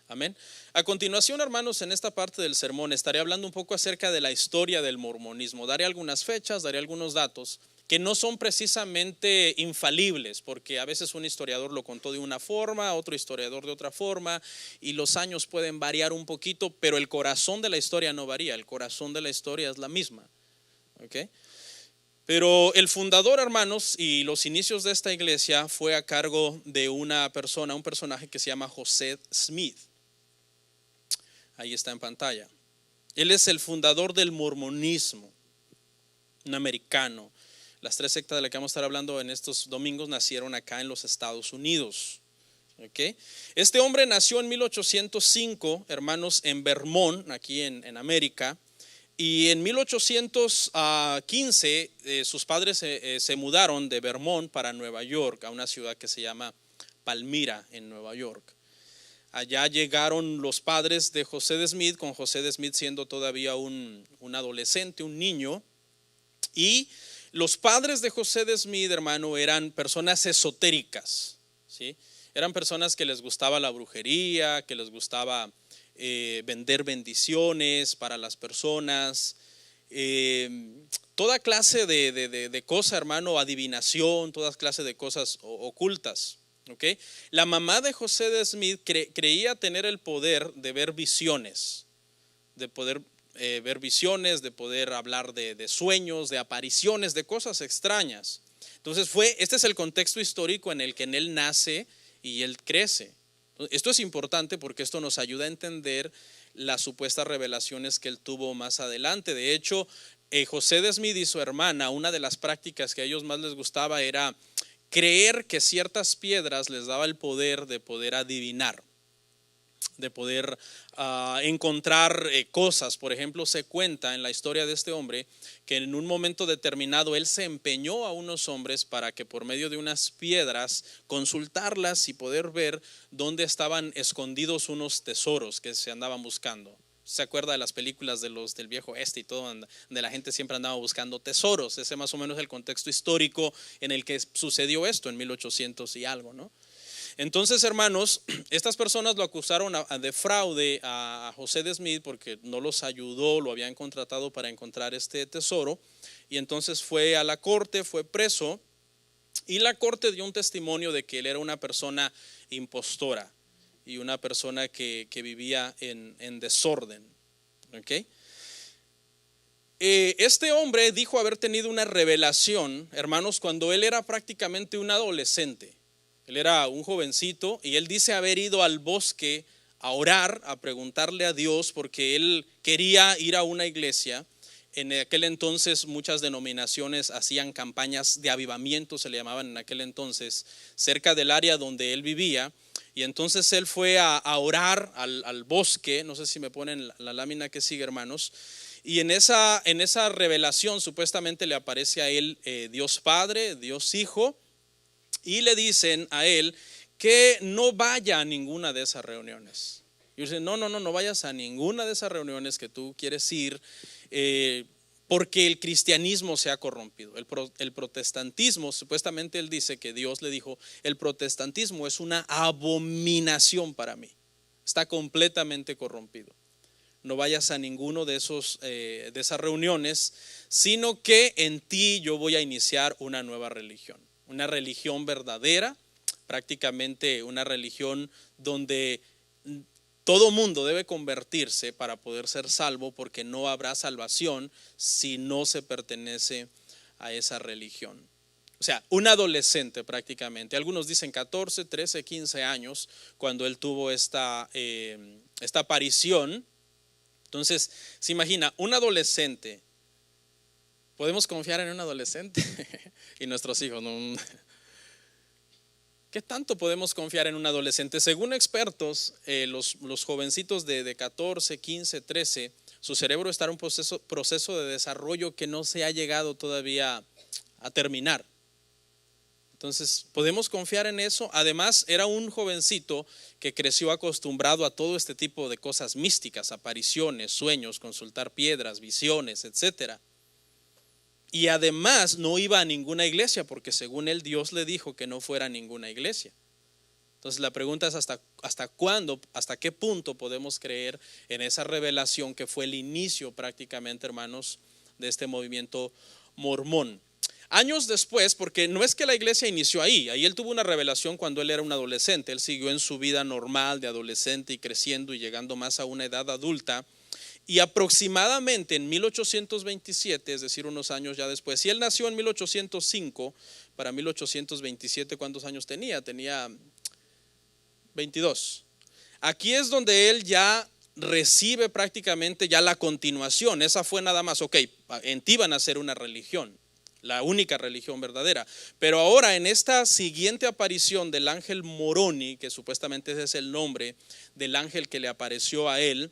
Amén. A continuación, hermanos, en esta parte del sermón estaré hablando un poco acerca de la historia del mormonismo. Daré algunas fechas, daré algunos datos que no son precisamente infalibles, porque a veces un historiador lo contó de una forma, otro historiador de otra forma, y los años pueden variar un poquito, pero el corazón de la historia no varía, el corazón de la historia es la misma. ¿Okay? Pero el fundador, hermanos, y los inicios de esta iglesia fue a cargo de una persona, un personaje que se llama José Smith. Ahí está en pantalla. Él es el fundador del mormonismo, un americano. Las tres sectas de las que vamos a estar hablando en estos domingos nacieron acá en los Estados Unidos. ¿Okay? Este hombre nació en 1805, hermanos, en Vermont, aquí en América. Y en 1815 sus padres se mudaron de Vermont para Nueva York, a una ciudad que se llama Palmira, en Nueva York. Allá llegaron los padres de José de Smith, con José de Smith siendo todavía un adolescente, un niño. Y los padres de José de Smith, hermano, eran personas esotéricas, ¿sí? Eran personas que les gustaba la brujería, que les gustaba vender bendiciones para las personas, toda clase de cosa, hermano, adivinación, toda clase de cosas ocultas. ¿Okay? La mamá de José de Smith creía tener el poder de ver visiones, de poder ver visiones, de poder hablar de sueños, de apariciones, de cosas extrañas. Entonces este es el contexto histórico en el que él nace y él crece. Esto es importante porque esto nos ayuda a entender las supuestas revelaciones que él tuvo más adelante. De hecho, José de Smith y su hermana, una de las prácticas que a ellos más les gustaba era creer que ciertas piedras les daba el poder de poder adivinar, de poder encontrar cosas. Por ejemplo, se cuenta en la historia de este hombre que en un momento determinado él se empeñó a unos hombres para que por medio de unas piedras consultarlas y poder ver dónde estaban escondidos unos tesoros que se andaban buscando. ¿Se acuerda de las películas del viejo oeste y todo, donde la gente siempre andaba buscando tesoros? Ese más o menos es el contexto histórico en el que sucedió esto en 1800 y algo, ¿no? Entonces, hermanos, estas personas lo acusaron de fraude a José de Smith porque no los ayudó, lo habían contratado para encontrar este tesoro. Y entonces fue a la corte, fue preso, y la corte dio un testimonio de que él era una persona impostora y una persona que vivía en desorden. ¿Okay? Este hombre dijo haber tenido una revelación, hermanos, cuando él era prácticamente un adolescente. Él era un jovencito y él dice haber ido al bosque a orar, a preguntarle a Dios, porque él quería ir a una iglesia. En aquel entonces muchas denominaciones hacían campañas de avivamiento, se le llamaban en aquel entonces, cerca del área donde él vivía. Y entonces él fue a orar al bosque. No sé si me ponen la lámina que sigue, hermanos. Y en esa revelación supuestamente le aparece a él Dios Padre, Dios Hijo, y le dicen a él que no vaya a ninguna de esas reuniones. Y dice, no vayas a ninguna de esas reuniones que tú quieres ir, porque el cristianismo se ha corrompido. El protestantismo, supuestamente él dice que Dios le dijo, el protestantismo es una abominación para mí, está completamente corrompido. No vayas a ninguno de esas reuniones, sino que en ti yo voy a iniciar una nueva religión, una religión verdadera, prácticamente una religión donde todo mundo debe convertirse para poder ser salvo, porque no habrá salvación si no se pertenece a esa religión. O sea, un adolescente prácticamente, algunos dicen 14, 13, 15 años, cuando él tuvo esta aparición. Entonces, se imagina, un adolescente, ¿podemos confiar en un adolescente? Y nuestros hijos, no. ¿Qué tanto podemos confiar en un adolescente? Según expertos, los jovencitos de 14, 15, 13, su cerebro está en un proceso de desarrollo que no se ha llegado todavía a terminar. Entonces, ¿podemos confiar en eso? Además, era un jovencito que creció acostumbrado a todo este tipo de cosas místicas, apariciones, sueños, consultar piedras, visiones, etcétera. Y además no iba a ninguna iglesia, porque según él Dios le dijo que no fuera a ninguna iglesia. Entonces la pregunta es hasta cuándo, hasta qué punto podemos creer en esa revelación que fue el inicio prácticamente, hermanos, de este movimiento mormón. Años después, porque no es que la iglesia inició ahí él tuvo una revelación cuando él era un adolescente. Él siguió en su vida normal de adolescente y creciendo y llegando más a una edad adulta. Y aproximadamente en 1827, es decir, unos años ya después, si él nació en 1805, para 1827, ¿cuántos años tenía? Tenía 22. Aquí es donde él ya recibe prácticamente ya la continuación. Esa fue nada más, en ti van a ser una religión, la única religión verdadera. Pero ahora en esta siguiente aparición del ángel Moroni, que supuestamente ese es el nombre del ángel que le apareció a él,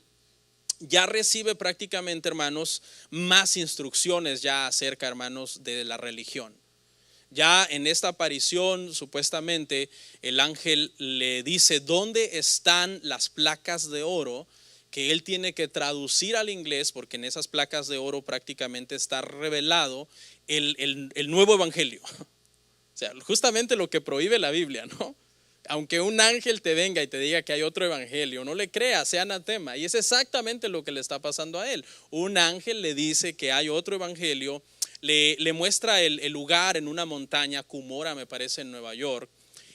ya recibe prácticamente, hermanos, más instrucciones ya acerca, hermanos, de la religión. Ya en esta aparición, supuestamente, el ángel le dice dónde están las placas de oro que él tiene que traducir al inglés, porque en esas placas de oro prácticamente está revelado el nuevo evangelio. O sea, justamente lo que prohíbe la Biblia, ¿no? Aunque un ángel te venga y te diga que hay otro evangelio, no le creas, sea anatema. Y es exactamente lo que le está pasando a él. Un ángel le dice que hay otro evangelio, le muestra el lugar en una montaña, Cumora me parece, en Nueva York.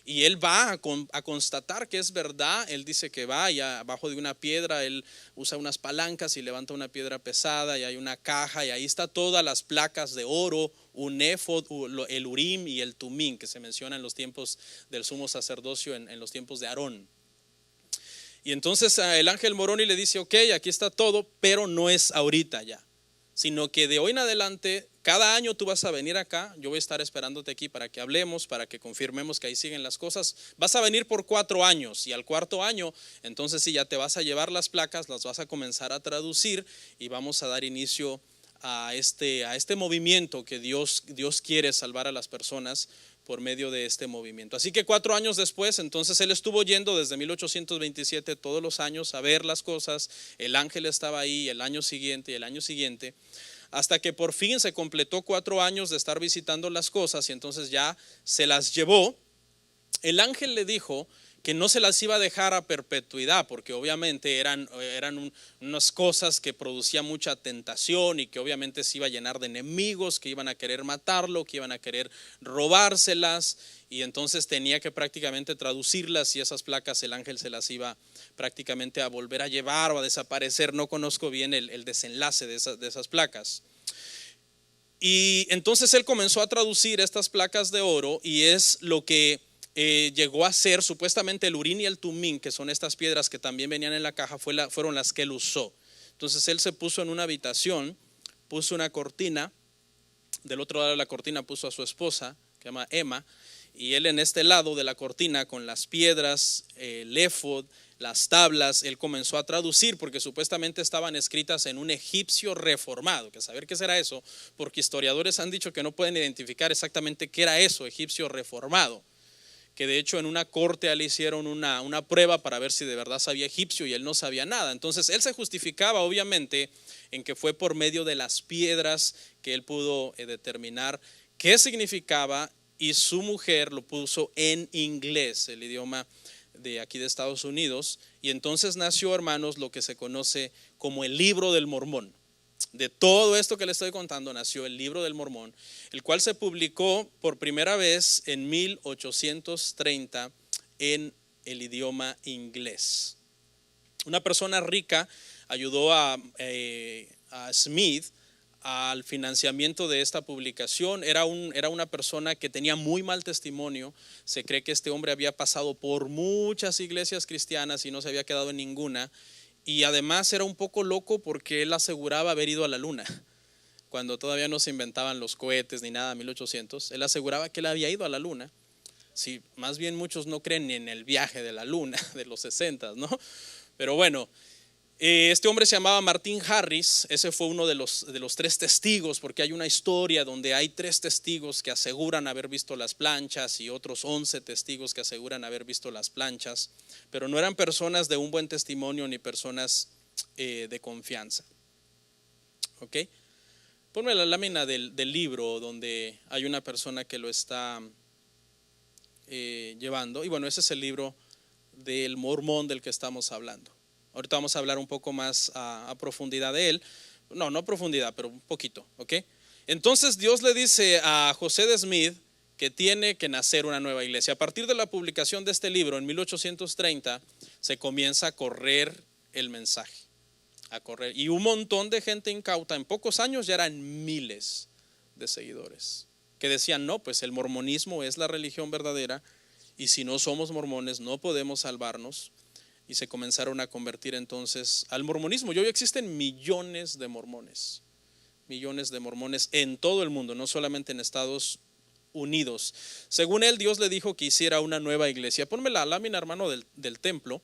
Y él va a constatar que es verdad. Él dice que va y abajo de una piedra él usa unas palancas y levanta una piedra pesada, y hay una caja y ahí está todas las placas de oro, un éfod, el Urim y el Tumim, que se menciona en los tiempos del sumo sacerdocio, en los tiempos de Aarón. Y entonces el ángel Moroni le dice, aquí está todo, pero no es ahorita ya, sino que de hoy en adelante cada año tú vas a venir acá, yo voy a estar esperándote aquí para que hablemos, para que confirmemos que ahí siguen las cosas. Vas a venir por 4 años y al cuarto año, entonces sí, ya te vas a llevar las placas, las vas a comenzar a traducir y vamos a dar inicio a este movimiento que Dios quiere salvar a las personas por medio de este movimiento. Así que 4 años después, entonces él estuvo yendo desde 1827 todos los años a ver las cosas. El ángel estaba ahí el año siguiente y el año siguiente, hasta que por fin se completó 4 años de estar visitando las cosas y entonces ya se las llevó. El ángel le dijo que no se las iba a dejar a perpetuidad, porque obviamente eran unas cosas que producían mucha tentación y que obviamente se iba a llenar de enemigos que iban a querer matarlo, que iban a querer robárselas, y entonces tenía que prácticamente traducirlas, y esas placas el ángel se las iba prácticamente a volver a llevar o a desaparecer. No conozco bien el desenlace de esas placas. Y entonces él comenzó a traducir estas placas de oro, y es lo que llegó a ser supuestamente el Urim y el Tumim, que son estas piedras que también venían en la caja, fueron las que él usó. Entonces él se puso en una habitación, puso una cortina, del otro lado de la cortina puso a su esposa, que se llama Emma, y él en este lado de la cortina con las piedras, el éfod, las tablas, él comenzó a traducir porque supuestamente estaban escritas en un egipcio reformado, que saber qué será eso, porque historiadores han dicho que no pueden identificar exactamente qué era eso, egipcio reformado, que de hecho en una corte a él le hicieron una prueba para ver si de verdad sabía egipcio y él no sabía nada. Entonces él se justificaba obviamente en que fue por medio de las piedras que él pudo determinar qué significaba, y su mujer lo puso en inglés, el idioma de aquí de Estados Unidos, y entonces nació, hermanos, lo que se conoce como el Libro del Mormón. De todo esto que le estoy contando nació el Libro del Mormón, el cual se publicó por primera vez en 1830 en el idioma inglés. Una persona rica ayudó a Smith al financiamiento de esta publicación. Era una persona que tenía muy mal testimonio. Se cree que este hombre había pasado por muchas iglesias cristianas y no se había quedado en ninguna. Y además era un poco loco porque él aseguraba haber ido a la luna, cuando todavía no se inventaban los cohetes ni nada, 1800. Él aseguraba que él había ido a la luna. Sí, más bien muchos no creen ni en el viaje de la luna de los 60, ¿no? Pero bueno, este hombre se llamaba Martin Harris. Ese fue uno de los 3 testigos, porque hay una historia donde hay 3 testigos que aseguran haber visto las planchas y otros 11 testigos que aseguran haber visto las planchas, pero no eran personas de un buen testimonio ni personas de confianza. ¿Ok? Ponme la lámina del libro donde hay una persona que lo está llevando, y bueno, ese es el libro del Mormón del que estamos hablando. Ahorita vamos a hablar un poco más a profundidad de él. No a profundidad, pero un poquito, ¿ok? Entonces Dios le dice a José de Smith que tiene que nacer una nueva iglesia. A partir de la publicación de este libro en 1830 se comienza a correr el mensaje, a correr. Y un montón de gente incauta, en pocos años ya eran miles de seguidores, que decían, no, pues el mormonismo es la religión verdadera y si no somos mormones no podemos salvarnos. Y se comenzaron a convertir entonces al mormonismo. Y hoy existen millones de mormones en todo el mundo, no solamente en Estados Unidos. Según él, Dios le dijo que hiciera una nueva iglesia. Ponme la lámina, hermano, del templo,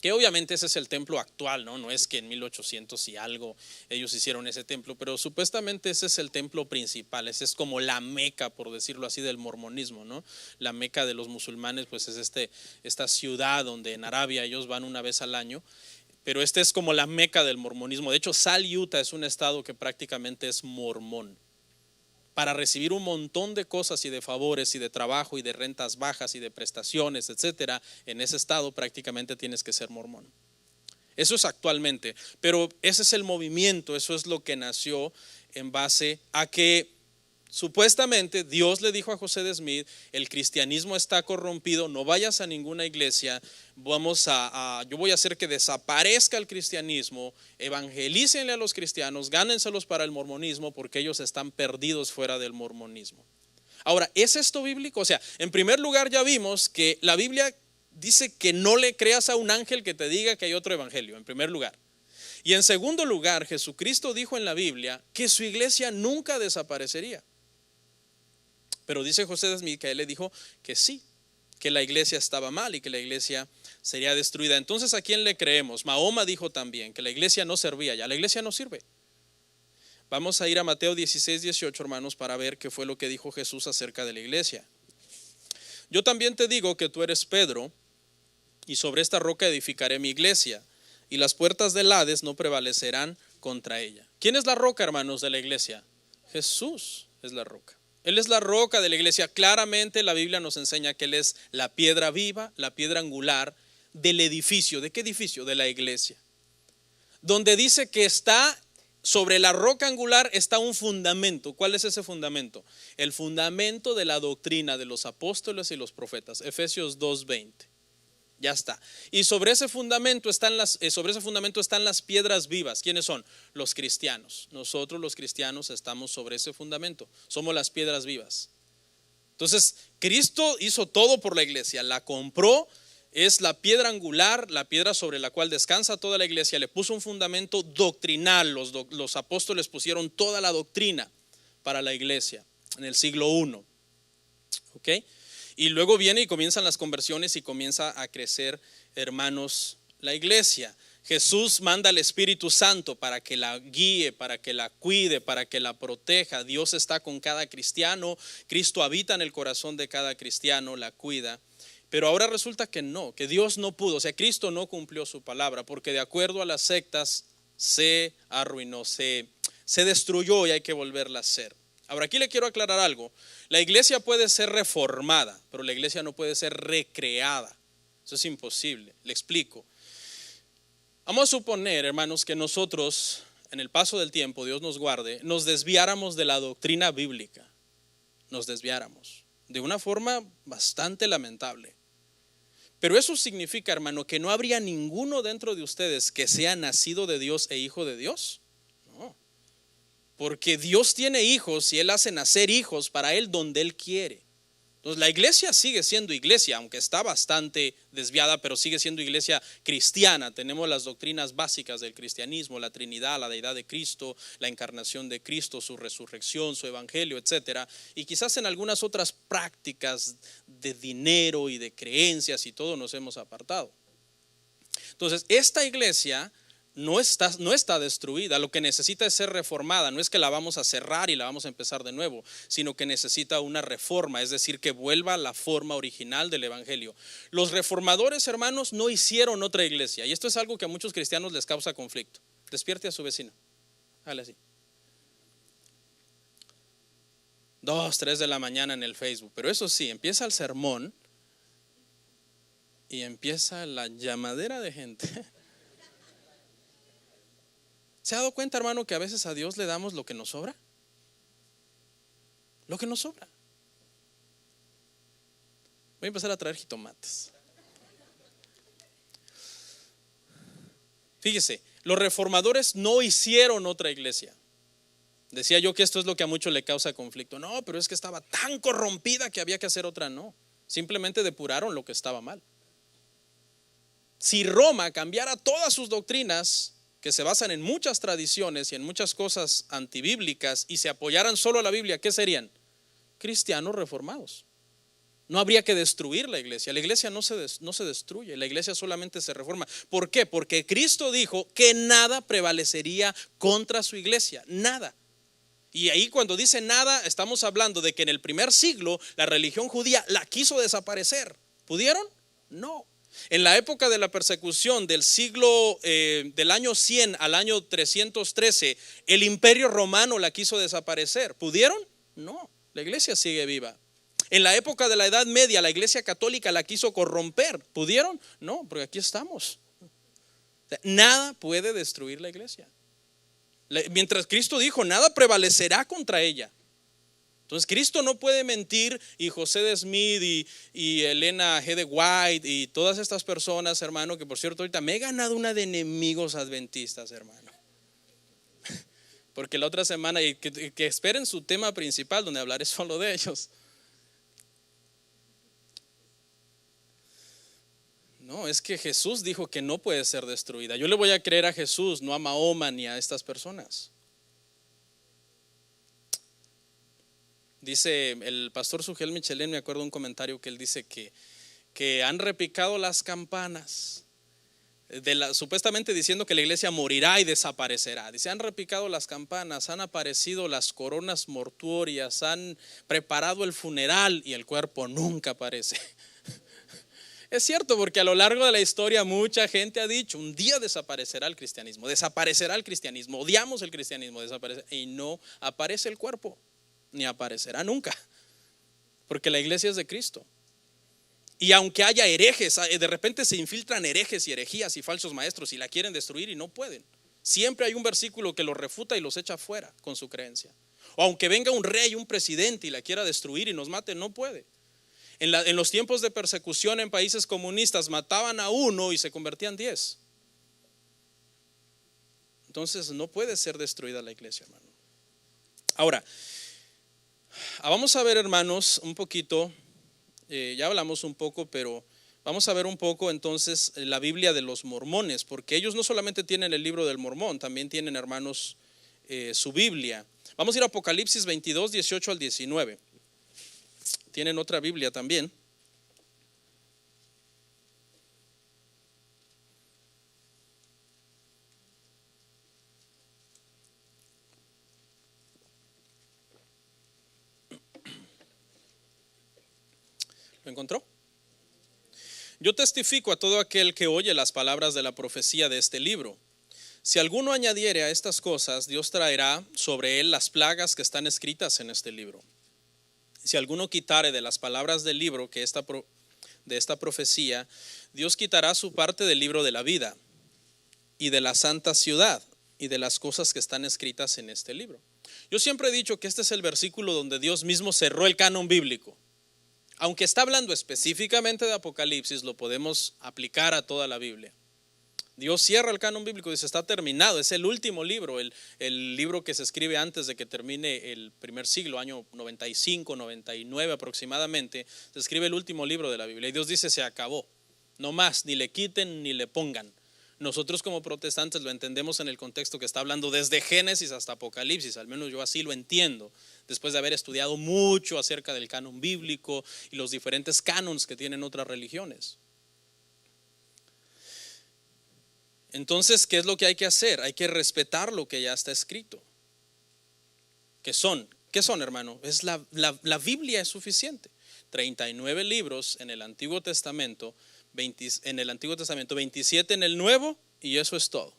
que obviamente ese es el templo actual, no es que en 1800 y algo ellos hicieron ese templo, pero supuestamente ese es el templo principal. Ese es como la meca, por decirlo así, del mormonismo, ¿no? La meca de los musulmanes pues es esta ciudad donde en Arabia ellos van una vez al año, pero este es como la meca del mormonismo. De hecho, Salt, Utah es un estado que prácticamente es mormón. Para recibir un montón de cosas y de favores y de trabajo y de rentas bajas y de prestaciones, etcétera, en ese estado prácticamente tienes que ser mormón. Eso es actualmente, pero ese es el movimiento, eso es lo que nació en base a que supuestamente Dios le dijo a José de Smith, el cristianismo está corrompido, no vayas a ninguna iglesia, yo voy a hacer que desaparezca el cristianismo, evangelícenle a los cristianos, gánenselos para el mormonismo porque ellos están perdidos fuera del mormonismo. Ahora, ¿es esto bíblico? O sea, en primer lugar ya vimos que la Biblia dice que no le creas a un ángel que te diga que hay otro evangelio, en primer lugar. Y en segundo lugar, Jesucristo dijo en la Biblia que su iglesia nunca desaparecería. Pero dice José de Smith que a él le dijo que sí, que la iglesia estaba mal y que la iglesia sería destruida. Entonces, ¿a quién le creemos? Mahoma dijo también que la iglesia no servía ya, la iglesia no sirve. Vamos a ir a Mateo 16, 18, hermanos, para ver qué fue lo que dijo Jesús acerca de la iglesia. Yo también te digo que tú eres Pedro, y sobre esta roca edificaré mi iglesia, y las puertas del Hades no prevalecerán contra ella. ¿Quién es la roca, hermanos, de la iglesia? Jesús es la roca. Él es la roca de la iglesia. Claramente la Biblia nos enseña que Él es la piedra viva, la piedra angular del edificio. ¿De qué edificio? De la iglesia. Donde dice que está sobre la roca angular está un fundamento. ¿Cuál es ese fundamento? El fundamento de la doctrina de los apóstoles y los profetas. Efesios 2:20. Ya está. Y sobre ese fundamento están las piedras vivas. ¿Quiénes son? Los cristianos. Nosotros los cristianos estamos sobre ese fundamento. Somos las piedras vivas. Entonces, Cristo hizo todo por la iglesia. La compró, es la piedra angular, la piedra sobre la cual descansa toda la iglesia. Le puso un fundamento doctrinal. Los apóstoles pusieron toda la doctrina para la iglesia en el siglo I. ¿Ok? Y luego viene y comienzan las conversiones y comienza a crecer, hermanos, la iglesia. Jesús manda al Espíritu Santo para que la guíe, para que la cuide, para que la proteja. Dios está con cada cristiano. Cristo habita en el corazón de cada cristiano, la cuida. Pero ahora resulta que no, que Dios no pudo, o sea, Cristo no cumplió su palabra, porque de acuerdo a las sectas se arruinó, se destruyó y hay que volverla a hacer. Ahora aquí le quiero aclarar algo. La iglesia puede ser reformada, pero la iglesia no puede ser recreada. Eso es imposible. Le explico. Vamos a suponer, hermanos, que nosotros, en el paso del tiempo, Dios nos guarde, nos desviáramos de la doctrina bíblica. Nos desviáramos de una forma bastante lamentable. Pero eso significa, hermano, que no habría ninguno dentro de ustedes que sea nacido de Dios e hijo de Dios. No. Porque Dios tiene hijos y Él hace nacer hijos para Él donde Él quiere. Entonces la iglesia sigue siendo iglesia, aunque está bastante desviada, pero sigue siendo iglesia cristiana. Tenemos las doctrinas básicas del cristianismo, la Trinidad, la deidad de Cristo, la encarnación de Cristo, su resurrección, su evangelio, etcétera. Y quizás en algunas otras prácticas de dinero y de creencias y todo nos hemos apartado. Entonces esta iglesia no está destruida, lo que necesita es ser reformada. No es que la vamos a cerrar y la vamos a empezar de nuevo, sino que necesita una reforma, es decir, que vuelva a la forma original del evangelio. Los reformadores, hermanos, no hicieron otra iglesia, y esto es algo que a muchos cristianos les causa conflicto. Despierte a su vecino, hágale así. 2, 3 de la mañana en el Facebook, pero eso sí, empieza el sermón y empieza la llamadera de gente. ¿Se ha dado cuenta, hermano, que a veces a Dios le damos lo que nos sobra? Lo que nos sobra. Voy a empezar a traer jitomates. Fíjese, los reformadores no hicieron otra iglesia. Decía yo que esto es lo que a muchos le causa conflicto. No, pero es que estaba tan corrompida que había que hacer otra. No, simplemente depuraron lo que estaba mal. Si Roma cambiara todas sus doctrinas, que se basan en muchas tradiciones y en muchas cosas antibíblicas, y se apoyaran solo a la Biblia, ¿qué serían? Cristianos reformados. No habría que destruir la iglesia. La iglesia no se destruye, la iglesia solamente se reforma. ¿Por qué? Porque Cristo dijo que nada prevalecería contra su iglesia, nada. Y ahí cuando dice nada, estamos hablando de que en el primer siglo la religión judía la quiso desaparecer. ¿Pudieron? No. En la época de la persecución del siglo del año 100 al año 313, el imperio romano la quiso desaparecer. ¿Pudieron? No, la iglesia sigue viva. En la época de la Edad Media, la iglesia católica la quiso corromper. ¿Pudieron? No, porque aquí estamos. Nada puede destruir la iglesia. Mientras Cristo dijo, nada prevalecerá contra ella. Entonces Cristo no puede mentir, y José de Smith y Elena G. de White y todas estas personas, hermano, que por cierto ahorita me he ganado una de enemigos adventistas, hermano. Porque la otra semana, y que esperen su tema principal donde hablaré solo de ellos. No, es que Jesús dijo que no puede ser destruida. Yo le voy a creer a Jesús, no a Mahoma ni a estas personas. Dice el pastor Sugel Michelén, me acuerdo un comentario que él dice que han repicado las campanas, supuestamente diciendo que la iglesia morirá y desaparecerá. Dice, han repicado las campanas, han aparecido las coronas mortuorias, han preparado el funeral y el cuerpo nunca aparece. Es cierto, porque a lo largo de la historia mucha gente ha dicho, un día desaparecerá el cristianismo, odiamos el cristianismo, desaparecerá, y no aparece el cuerpo. Ni aparecerá nunca, porque la iglesia es de Cristo. Y aunque haya herejes, de repente se infiltran herejes y herejías y falsos maestros y la quieren destruir y no pueden. Siempre hay un versículo que los refuta y los echa fuera con su creencia. O aunque venga un rey, un presidente y la quiera destruir y nos mate, no puede. En los tiempos de persecución en países comunistas mataban a uno y se convertían 10. Entonces no puede ser destruida la iglesia, hermano. Ahora, vamos a ver, hermanos, un poquito, ya hablamos un poco, pero vamos a ver un poco entonces la Biblia de los mormones, porque ellos no solamente tienen el libro del Mormón, también tienen, hermanos, su Biblia. Vamos a ir a Apocalipsis 22, 18 al 19. Tienen otra Biblia también. ¿Lo encontró? Yo testifico a todo aquel que oye las palabras de la profecía de este libro. Si alguno añadiere a estas cosas, Dios traerá sobre él las plagas que están escritas en este libro. Si alguno quitare de las palabras del libro de esta profecía, Dios quitará su parte del libro de la vida y de la santa ciudad y de las cosas que están escritas en este libro. Yo siempre he dicho que este es el versículo donde Dios mismo cerró el canon bíblico. Aunque está hablando específicamente de Apocalipsis, lo podemos aplicar a toda la Biblia. Dios cierra el canon bíblico, dice está terminado, es el último libro, el libro que se escribe antes de que termine el primer siglo, año 95, 99 aproximadamente, se escribe el último libro de la Biblia y Dios dice se acabó, no más, ni le quiten ni le pongan. Nosotros como protestantes lo entendemos en el contexto que está hablando desde Génesis hasta Apocalipsis, al menos yo así lo entiendo, después de haber estudiado mucho acerca del canon bíblico y los diferentes canons que tienen otras religiones. Entonces, ¿qué es lo que hay que hacer? Hay que respetar lo que ya está escrito. ¿Qué son, hermano? La Biblia es suficiente. 39 libros en el Antiguo Testamento, 27 en el Nuevo, y eso es todo.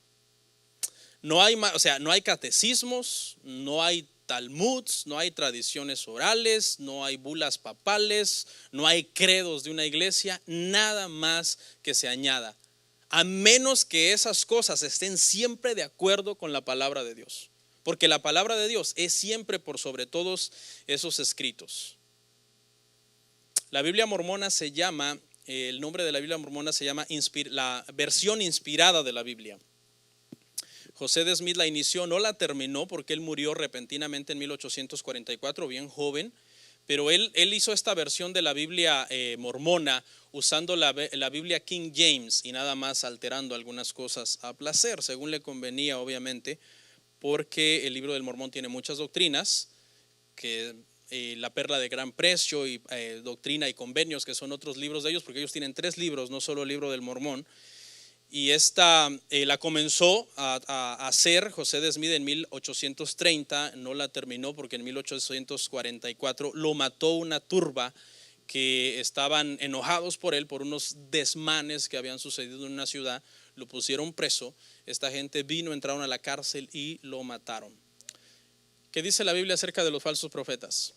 No hay catecismos, no hay talmuds, no hay tradiciones orales, no hay bulas papales, no hay credos de una iglesia, nada más que se añada, a menos que esas cosas estén siempre de acuerdo con la palabra de Dios, porque la palabra de Dios es siempre por sobre todos esos escritos. La Biblia mormona se llama, el nombre de la Biblia mormona se llama la versión inspirada de la Biblia. José de Smith la inició, no la terminó porque él murió repentinamente en 1844, bien joven, pero él hizo esta versión de la Biblia mormona usando la Biblia King James y nada más alterando algunas cosas a placer, según le convenía obviamente, porque el libro del Mormón tiene muchas doctrinas, que la perla de gran precio y doctrina y convenios, que son otros libros de ellos, porque ellos tienen 3 libros, no solo el libro del Mormón. Y esta la comenzó a hacer José de Smith en 1830, no la terminó porque en 1844 lo mató una turba que estaban enojados por él, por unos desmanes que habían sucedido en una ciudad, lo pusieron preso, esta gente vino, entraron a la cárcel y lo mataron. ¿Qué dice la Biblia acerca de los falsos profetas?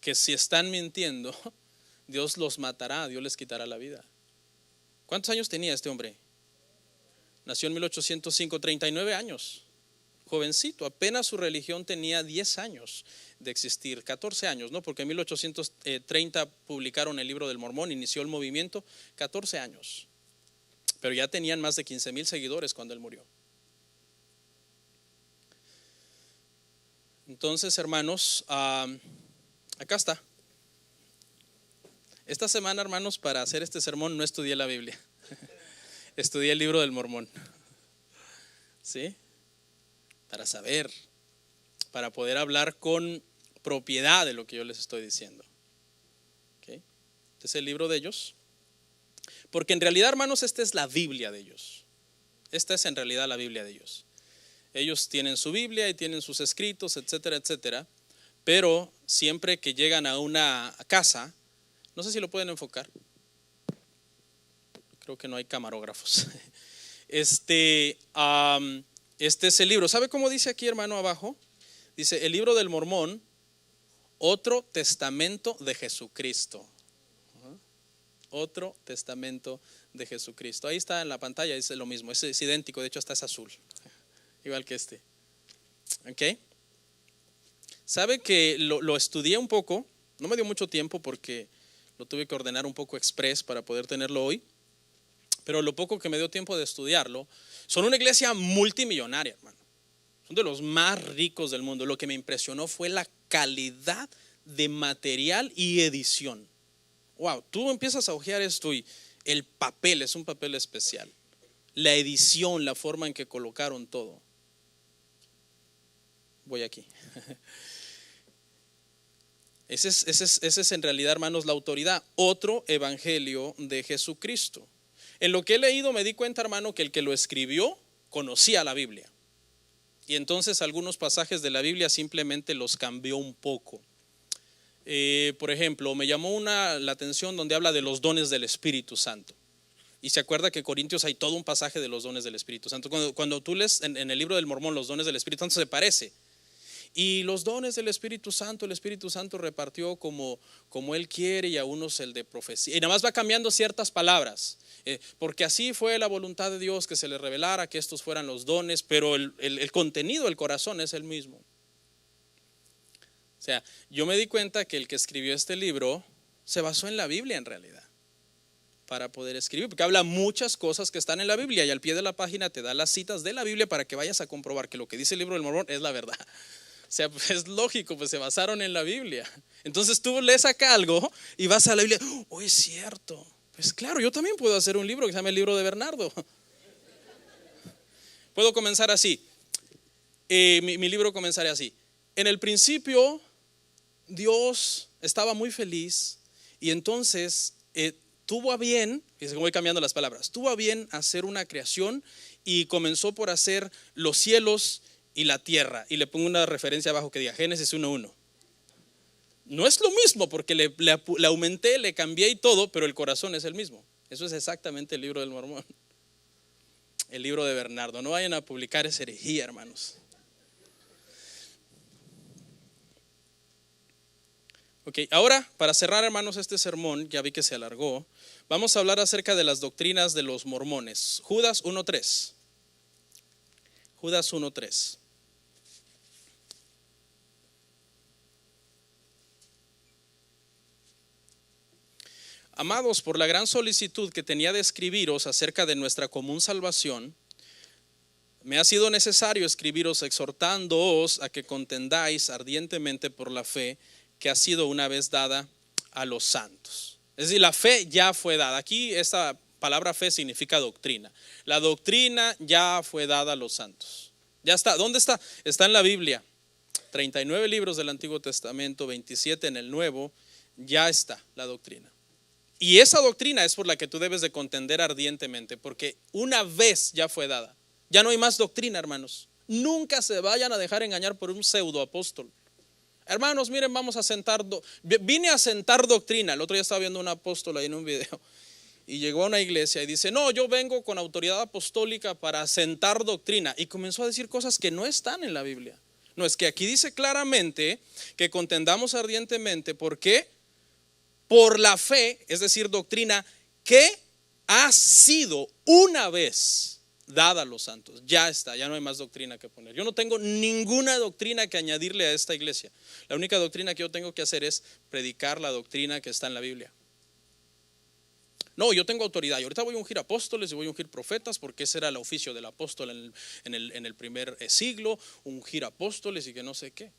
Que si están mintiendo, Dios los matará, Dios les quitará la vida. ¿Cuántos años tenía este hombre? Nació en 1805, 39 años, jovencito, apenas su religión tenía 10 años de existir, 14 años, ¿no? Porque en 1830 publicaron el libro del Mormón, inició el movimiento, 14 años, pero ya tenían más de 15,000 seguidores cuando él murió. Entonces, hermanos, acá está. Esta semana, hermanos, para hacer este sermón no estudié la Biblia, estudié el libro del Mormón, ¿sí? Para saber, para poder hablar con propiedad de lo que yo les estoy diciendo. ¿Okay? Este es el libro de ellos, porque en realidad, hermanos, esta es la Biblia de ellos. Esta es en realidad la Biblia de ellos. Ellos tienen su Biblia y tienen sus escritos, etcétera, etcétera, pero siempre que llegan a una casa, no sé si lo pueden enfocar, creo que no hay camarógrafos. Este es el libro. ¿Sabe cómo dice aquí, hermano, abajo? Dice el libro del Mormón, otro testamento de Jesucristo. Otro testamento de Jesucristo. Ahí está en la pantalla, dice lo mismo, es idéntico, de hecho hasta es azul, igual que este. ¿Ok? ¿Sabe que lo estudié un poco? No me dio mucho tiempo porque lo tuve que ordenar un poco express para poder tenerlo hoy, pero lo poco que me dio tiempo de estudiarlo, son una iglesia multimillonaria, hermano. Son de los más ricos del mundo. Lo que me impresionó fue la calidad de material y edición. Wow, tú empiezas a hojear esto y el papel es un papel especial. La edición, la forma en que colocaron todo. Voy aquí. Ese es en realidad, hermanos, la autoridad. Otro evangelio de Jesucristo. En lo que he leído me di cuenta, hermano, que el que lo escribió conocía la Biblia. Y entonces algunos pasajes de la Biblia simplemente los cambió un poco. Por ejemplo, me llamó la atención donde habla de los dones del Espíritu Santo. Y se acuerda que en Corintios hay todo un pasaje de los dones del Espíritu Santo. Cuando tú lees en el libro del Mormón los dones del Espíritu Santo, se parece. Y los dones del Espíritu Santo, el Espíritu Santo repartió como Él quiere, y a unos el de profecía. Y nada más va cambiando ciertas palabras, porque así fue la voluntad de Dios, que se le revelara que estos fueran los dones, pero el contenido, el corazón es el mismo. O sea, yo me di cuenta que el que escribió este libro se basó en la Biblia en realidad, para poder escribir, porque habla muchas cosas que están en la Biblia, y al pie de la página te da las citas de la Biblia para que vayas a comprobar que lo que dice el libro del Mormón es la verdad. O sea, pues es lógico, pues se basaron en la Biblia. Entonces tú lees acá algo y vas a la Biblia, oh, es cierto. Pues claro, yo también puedo hacer un libro que se llama el libro de Bernardo. Puedo comenzar así. Mi libro comenzará así. En el principio Dios estaba muy feliz, y entonces tuvo a bien, y voy cambiando las palabras, tuvo a bien hacer una creación, y comenzó por hacer los cielos y la tierra. Y le pongo una referencia abajo que diga Génesis 1:1. No es lo mismo, porque le aumenté, le cambié y todo, pero el corazón es el mismo. Eso es exactamente el libro del Mormón, el libro de Bernardo. No vayan a publicar esa herejía, hermanos. Ok, ahora para cerrar, hermanos, este sermón, ya vi que se alargó, vamos a hablar acerca de las doctrinas de los mormones. Judas 1:3. Judas 1:3. Amados, por la gran solicitud que tenía de escribiros acerca de nuestra común salvación, me ha sido necesario escribiros exhortándoos a que contendáis ardientemente por la fe que ha sido una vez dada a los santos. Es decir, la fe ya fue dada. Aquí esta palabra fe significa doctrina. La doctrina ya fue dada a los santos. Ya está. ¿Dónde está? Está en la Biblia. 39 libros del Antiguo Testamento, 27 en el Nuevo. Ya está la doctrina. Y esa doctrina es por la que tú debes de contender ardientemente, porque una vez ya fue dada. Ya no hay más doctrina, hermanos. Nunca se vayan a dejar engañar por un pseudo apóstol. Hermanos, miren, vamos a sentar, vine a sentar doctrina. El otro día estaba viendo un apóstol ahí en un video, y llegó a una iglesia y dice, no, yo vengo con autoridad apostólica para sentar doctrina. Y comenzó a decir cosas que no están en la Biblia. No, es que aquí dice claramente que contendamos ardientemente. ¿Por qué? Por la fe, es decir, doctrina que ha sido una vez dada a los santos. Ya está, ya no hay más doctrina que poner. Yo no tengo ninguna doctrina que añadirle a esta iglesia. La única doctrina que yo tengo que hacer es predicar la doctrina que está en la Biblia. No, yo tengo autoridad, y ahorita voy a ungir apóstoles y voy a ungir profetas, porque ese era el oficio del apóstol en el primer siglo, ungir apóstoles y que no sé qué.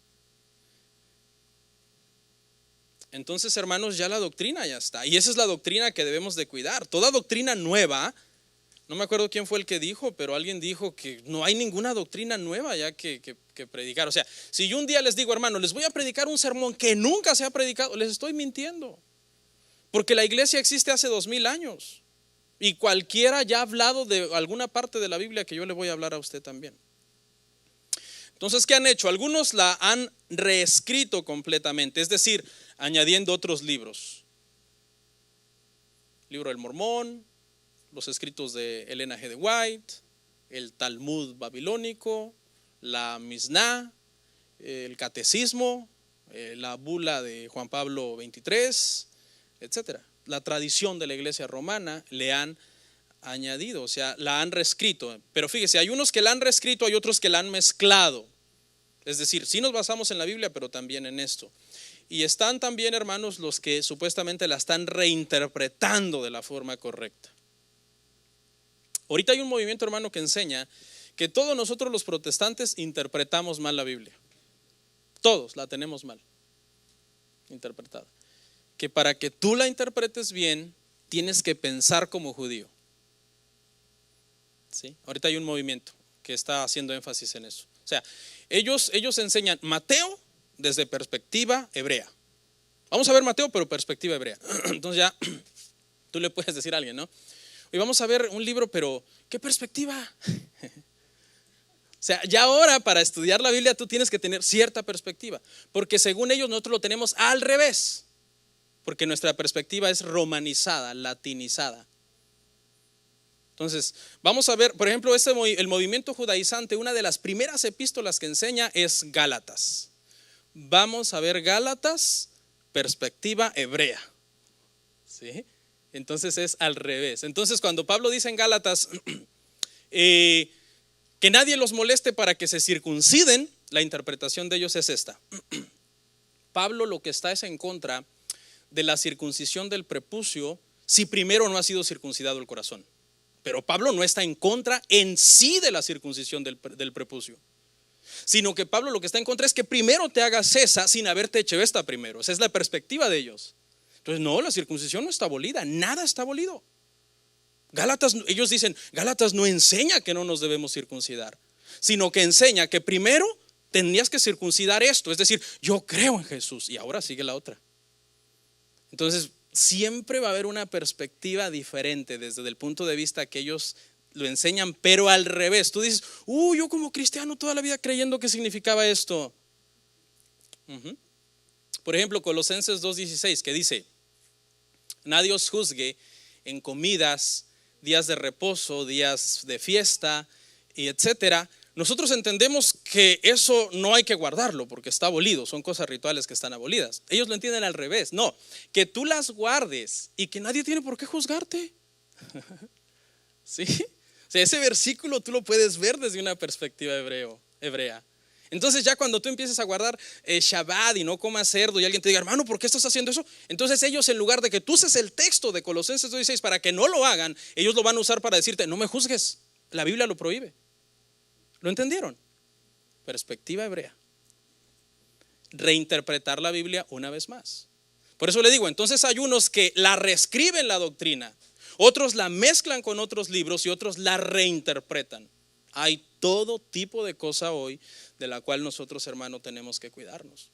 Entonces, hermanos, ya la doctrina ya está, y esa es la doctrina que debemos de cuidar. Toda doctrina nueva, no me acuerdo quién fue el que dijo, pero alguien dijo que no hay ninguna doctrina nueva ya que predicar. O sea, si yo un día les digo, hermano, les voy a predicar un sermón que nunca se ha predicado, les estoy mintiendo, porque la iglesia existe hace 2000 años, y cualquiera ya ha hablado de alguna parte de la Biblia que yo le voy a hablar a usted también. Entonces, ¿qué han hecho? Algunos la han reescrito completamente, es decir, añadiendo otros libros. Libro del Mormón, los escritos de Elena G. de White, el Talmud babilónico, la Misná, el Catecismo, la bula de Juan Pablo XXIII, etcétera. La tradición de la iglesia romana le han añadido, o sea, la han reescrito. Pero fíjese, hay unos que la han reescrito, hay otros que la han mezclado. Es decir, sí nos basamos en la Biblia, pero también en esto. Y están también, hermanos, los que supuestamente la están reinterpretando de la forma correcta. Ahorita hay un movimiento, hermano, que enseña que todos nosotros los protestantes interpretamos mal la Biblia. Todos la tenemos mal interpretada. Que para que tú la interpretes bien, tienes que pensar como judío. ¿Sí? Ahorita hay un movimiento que está haciendo énfasis en eso. O sea, ellos enseñan Mateo desde perspectiva hebrea. Vamos a ver Mateo, pero perspectiva hebrea. Entonces ya tú le puedes decir a alguien, ¿no? Hoy vamos a ver un libro, pero ¿qué perspectiva? O sea, ya ahora para estudiar la Biblia tú tienes que tener cierta perspectiva, porque según ellos nosotros lo tenemos al revés, porque nuestra perspectiva es romanizada, latinizada. Entonces, vamos a ver, por ejemplo, el movimiento judaizante, una de las primeras epístolas que enseña es Gálatas. Vamos a ver Gálatas, perspectiva hebrea. ¿Sí? Entonces es al revés. Entonces, cuando Pablo dice en Gálatas que nadie los moleste para que se circunciden, la interpretación de ellos es esta. Pablo lo que está es en contra de la circuncisión del prepucio si primero no ha sido circuncidado el corazón. Pero Pablo no está en contra en sí de la circuncisión del prepucio, sino que Pablo lo que está en contra es que primero te hagas esa sin haberte hecho esta primero. Esa es la perspectiva de ellos. Entonces no, la circuncisión no está abolida, nada está abolido. Gálatas, ellos dicen, Gálatas no enseña que no nos debemos circuncidar, sino que enseña que primero tenías que circuncidar esto, es decir, yo creo en Jesús, y ahora sigue la otra. Entonces siempre va a haber una perspectiva diferente desde el punto de vista que ellos lo enseñan, pero al revés. Tú dices, yo como cristiano toda la vida creyendo que significaba esto. Por ejemplo, Colosenses 2:16, que dice, nadie os juzgue en comidas, días de reposo, días de fiesta, y etcétera. Nosotros entendemos que eso no hay que guardarlo porque está abolido, son cosas rituales que están abolidas. Ellos lo entienden al revés, no, que tú las guardes y que nadie tiene por qué juzgarte. ¿Sí? O sea, ese versículo tú lo puedes ver desde una perspectiva hebrea. Entonces ya cuando tú empieces a guardar Shabbat y no comas cerdo y alguien te diga, hermano, ¿por qué estás haciendo eso? Entonces ellos, en lugar de que tú uses el texto de Colosenses 2:16 para que no lo hagan, ellos lo van a usar para decirte, no me juzgues, la Biblia lo prohíbe. ¿Lo entendieron? Perspectiva hebrea. Reinterpretar la Biblia una vez más. Por eso le digo, entonces hay unos que la reescriben la doctrina, otros la mezclan con otros libros y otros la reinterpretan. Hay todo tipo de cosa hoy de la cual nosotros, hermanos, tenemos que cuidarnos.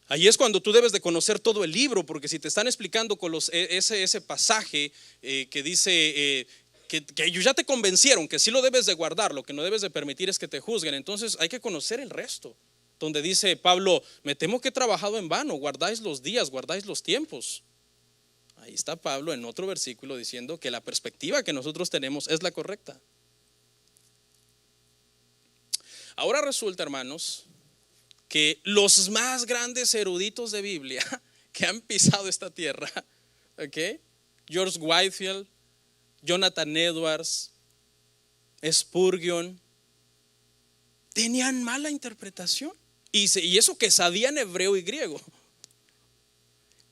Ahí es cuando tú debes de conocer todo el libro, porque si te están explicando con ese pasaje que dice que ellos ya te convencieron que sí lo debes de guardar, lo que no debes de permitir es que te juzguen, entonces hay que conocer el resto. Donde dice Pablo, me temo que he trabajado en vano, guardáis los días, guardáis los tiempos. Ahí está Pablo en otro versículo diciendo que la perspectiva que nosotros tenemos es la correcta. Ahora resulta, hermanos, que los más grandes eruditos de Biblia que han pisado esta tierra, George Whitefield, Jonathan Edwards, Spurgeon, tenían mala interpretación y eso que sabían hebreo y griego.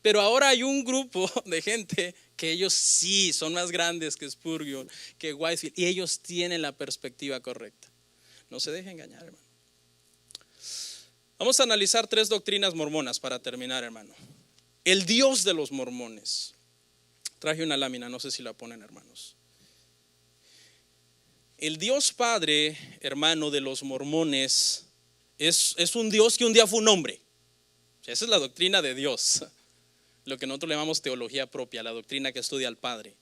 Pero ahora hay un grupo de gente que ellos sí son más grandes que Spurgeon, que Whitefield, y ellos tienen la perspectiva correcta. No se deje engañar, hermano. Vamos a analizar 3 doctrinas mormonas para terminar, hermano. El Dios de los mormones. Traje una lámina, no sé si la ponen, hermanos. El Dios Padre, hermano, de los mormones es un Dios que un día fue un hombre. O sea, esa es la doctrina de Dios, lo que nosotros le llamamos teología propia, la doctrina que estudia al Padre.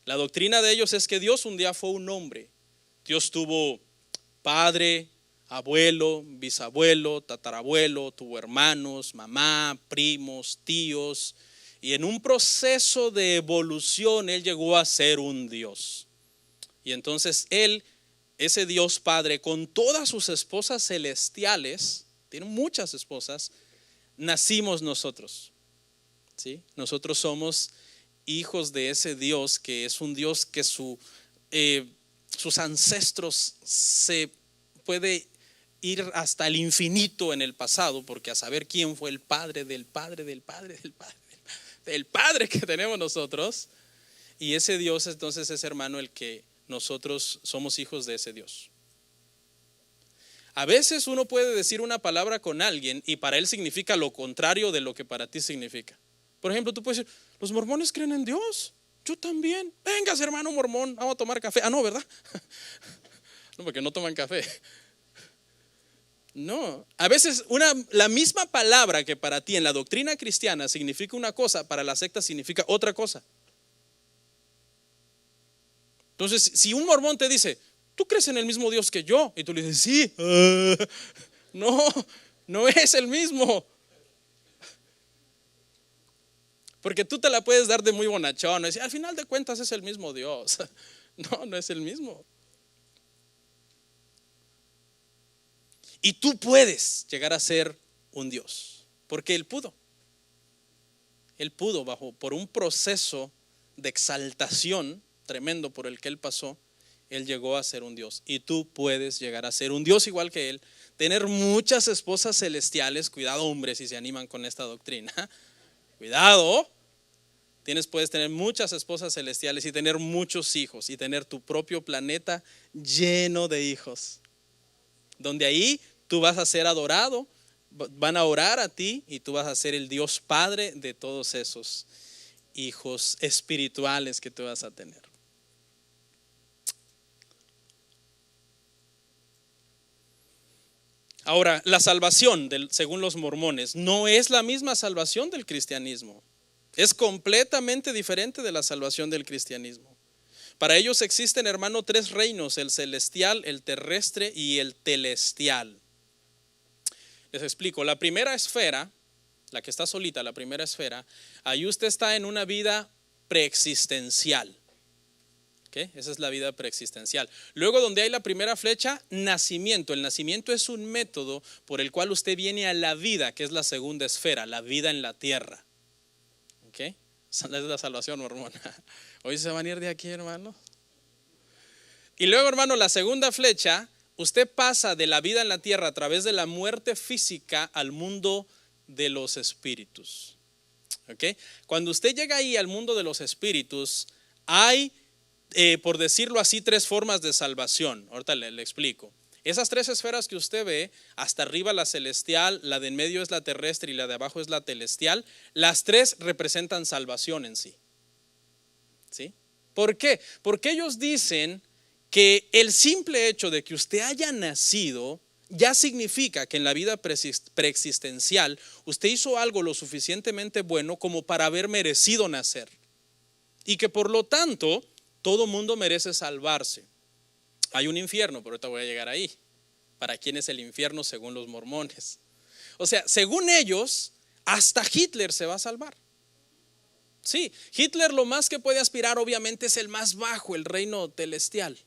La doctrina de ellos es que Dios un día fue un hombre. Dios tuvo padre, abuelo, bisabuelo, tatarabuelo, tuvo hermanos, mamá, primos, tíos, y en un proceso de evolución él llegó a ser un Dios. Y entonces él, ese Dios Padre, con todas sus esposas celestiales, tiene muchas esposas, nacimos nosotros, ¿sí? Nosotros somos hijos de ese Dios que es un Dios que sus ancestros se puede ir hasta el infinito en el pasado, porque a saber quién fue el padre del padre del padre del padre del padre que tenemos nosotros, y ese Dios entonces es, hermano, el que nosotros somos hijos de ese Dios. A veces uno puede decir una palabra con alguien y para él significa lo contrario de lo que para ti significa. Por ejemplo, tú puedes decir, los mormones creen en Dios, yo también. Vengas, hermano mormón, vamos a tomar café. Ah, no, ¿verdad? No, porque no toman café. No, a veces la misma palabra que para ti en la doctrina cristiana significa una cosa, para la secta significa otra cosa. Entonces, si un mormón te dice, ¿tú crees en el mismo Dios que yo? Y tú le dices, sí. No, no es el mismo. Porque tú te la puedes dar de muy bonachón, ¿no? Y decir, al final de cuentas es el mismo Dios. No, no es el mismo. Y tú puedes llegar a ser un Dios, porque Él pudo. Él pudo, por un proceso de exaltación tremendo por el que Él pasó, Él llegó a ser un Dios. Y tú puedes llegar a ser un Dios igual que Él, tener muchas esposas celestiales. Cuidado, hombres, si se animan con esta doctrina. Cuidado. Puedes tener muchas esposas celestiales y tener muchos hijos y tener tu propio planeta lleno de hijos, donde ahí tú vas a ser adorado, van a orar a ti y tú vas a ser el Dios Padre de todos esos hijos espirituales que tú vas a tener. Ahora, la salvación según los mormones no es la misma salvación del cristianismo. Es completamente diferente de la salvación del cristianismo. Para ellos existen, hermano, 3 reinos: el celestial, el terrestre y el telestial. Les explico. La primera esfera, la que está solita, la primera esfera, ahí usted está en una vida preexistencial. ¿Okay? Esa es la vida preexistencial. Luego, donde hay la primera flecha, nacimiento. El nacimiento es un método por el cual usted viene a la vida, que es la segunda esfera, la vida en la tierra. ¿Okay? Esa es la salvación mormona. Hoy se van a ir de aquí, hermano. Y luego, hermano, la segunda flecha, usted pasa de la vida en la tierra a través de la muerte física al mundo de los espíritus. ¿Okay? Cuando usted llega ahí al mundo de los espíritus, hay, por decirlo así, 3 formas de salvación. Ahorita le explico. Esas 3 esferas que usted ve, hasta arriba la celestial, la de en medio es la terrestre y la de abajo es la telestial, las 3 representan salvación en sí. ¿Sí? ¿Por qué? Porque ellos dicen que el simple hecho de que usted haya nacido ya significa que en la vida preexistencial usted hizo algo lo suficientemente bueno como para haber merecido nacer. Y que por lo tanto todo mundo merece salvarse. Hay un infierno, pero ahorita voy a llegar ahí. ¿Para quién es el infierno según los mormones? O sea, según ellos, hasta Hitler se va a salvar. Sí, Hitler lo más que puede aspirar obviamente es el más bajo, el reino telestial,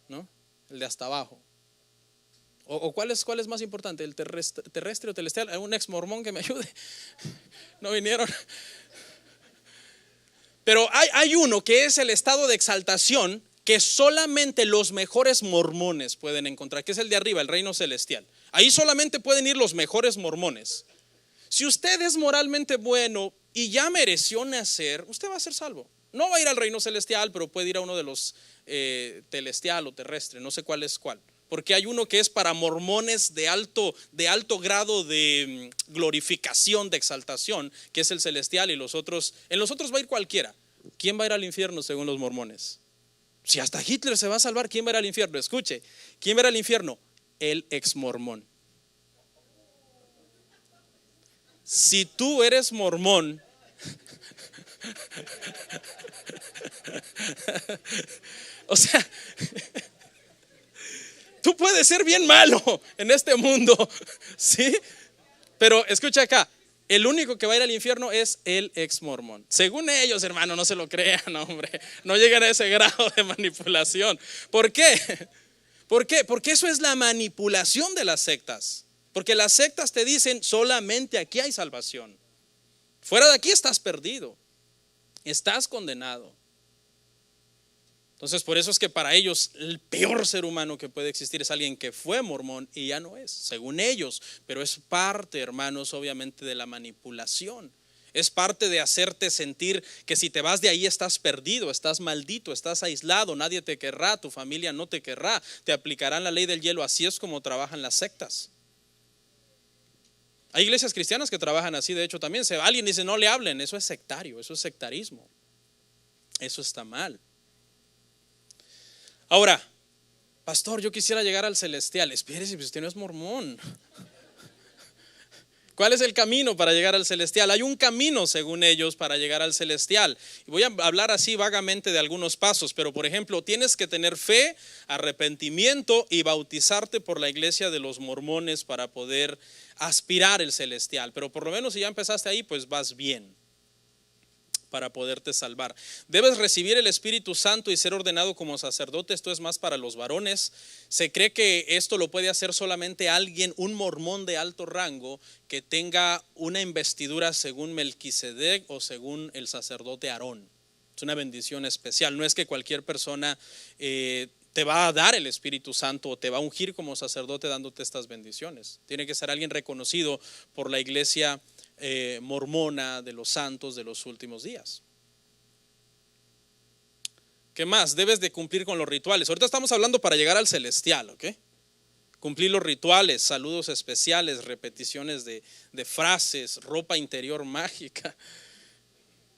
¿no? El de hasta abajo. ¿O cuál es más importante? ¿El terrestre o telestial? ¿Hay un ex mormón que me ayude? No vinieron. Pero hay uno que es el estado de exaltación que solamente los mejores mormones pueden encontrar, que es el de arriba, el reino celestial. Ahí solamente pueden ir los mejores mormones. Si usted es moralmente bueno y ya mereció nacer, usted va a ser salvo. No va a ir al reino celestial, pero puede ir a uno de los telestial o terrestre, no sé cuál es cuál. Porque hay uno que es para mormones de alto grado de glorificación, de exaltación, que es el celestial, y en los otros va a ir cualquiera. ¿Quién va a ir al infierno según los mormones? Si hasta Hitler se va a salvar, ¿quién va a ir al infierno? Escuche, ¿quién va a ir al infierno? El ex mormón. Si tú eres mormón, o sea, tú puedes ser bien malo en este mundo, ¿sí? Pero escucha acá, el único que va a ir al infierno es el ex mormón. Según ellos, hermano, no se lo crean, hombre. No llegan a ese grado de manipulación. ¿Por qué? ¿Por qué? Porque eso es la manipulación de las sectas. Porque las sectas te dicen solamente aquí hay salvación. Fuera de aquí estás perdido. Estás condenado. Entonces por eso es que para ellos el peor ser humano que puede existir es alguien que fue mormón y ya no es, según ellos. Pero es parte, hermanos, obviamente de la manipulación. Es parte de hacerte sentir que si te vas de ahí estás perdido, estás maldito, estás aislado, nadie te querrá, tu familia no te querrá, te aplicarán la ley del hielo. Así es como trabajan las sectas. Hay iglesias cristianas que trabajan así, de hecho también. Alguien dice no le hablen, eso es sectario, eso es sectarismo. Eso está mal. Ahora, pastor, yo quisiera llegar al celestial. Espérese, pues usted no es mormón. ¿Cuál es el camino para llegar al celestial? Hay un camino, según ellos, para llegar al celestial. Y voy a hablar así vagamente de algunos pasos, pero por ejemplo, tienes que tener fe, arrepentimiento y bautizarte por la iglesia de los mormones para poder aspirar el celestial. Pero por lo menos si ya empezaste ahí, pues vas bien para poderte salvar. Debes recibir el Espíritu Santo y ser ordenado como sacerdote. Esto es más para los varones. Se cree que esto lo puede hacer solamente alguien, un mormón de alto rango, que tenga una investidura según Melquisedec o según el sacerdote Aarón. Es una bendición especial. No es que cualquier persona te va a dar el Espíritu Santo o te va a ungir como sacerdote dándote estas bendiciones. Tiene que ser alguien reconocido por la iglesia mormona de los santos de los últimos días. ¿Qué más? Debes de cumplir con los rituales. Ahorita estamos hablando para llegar al celestial, ¿ok? Cumplir los rituales, saludos especiales, repeticiones de frases, ropa interior mágica.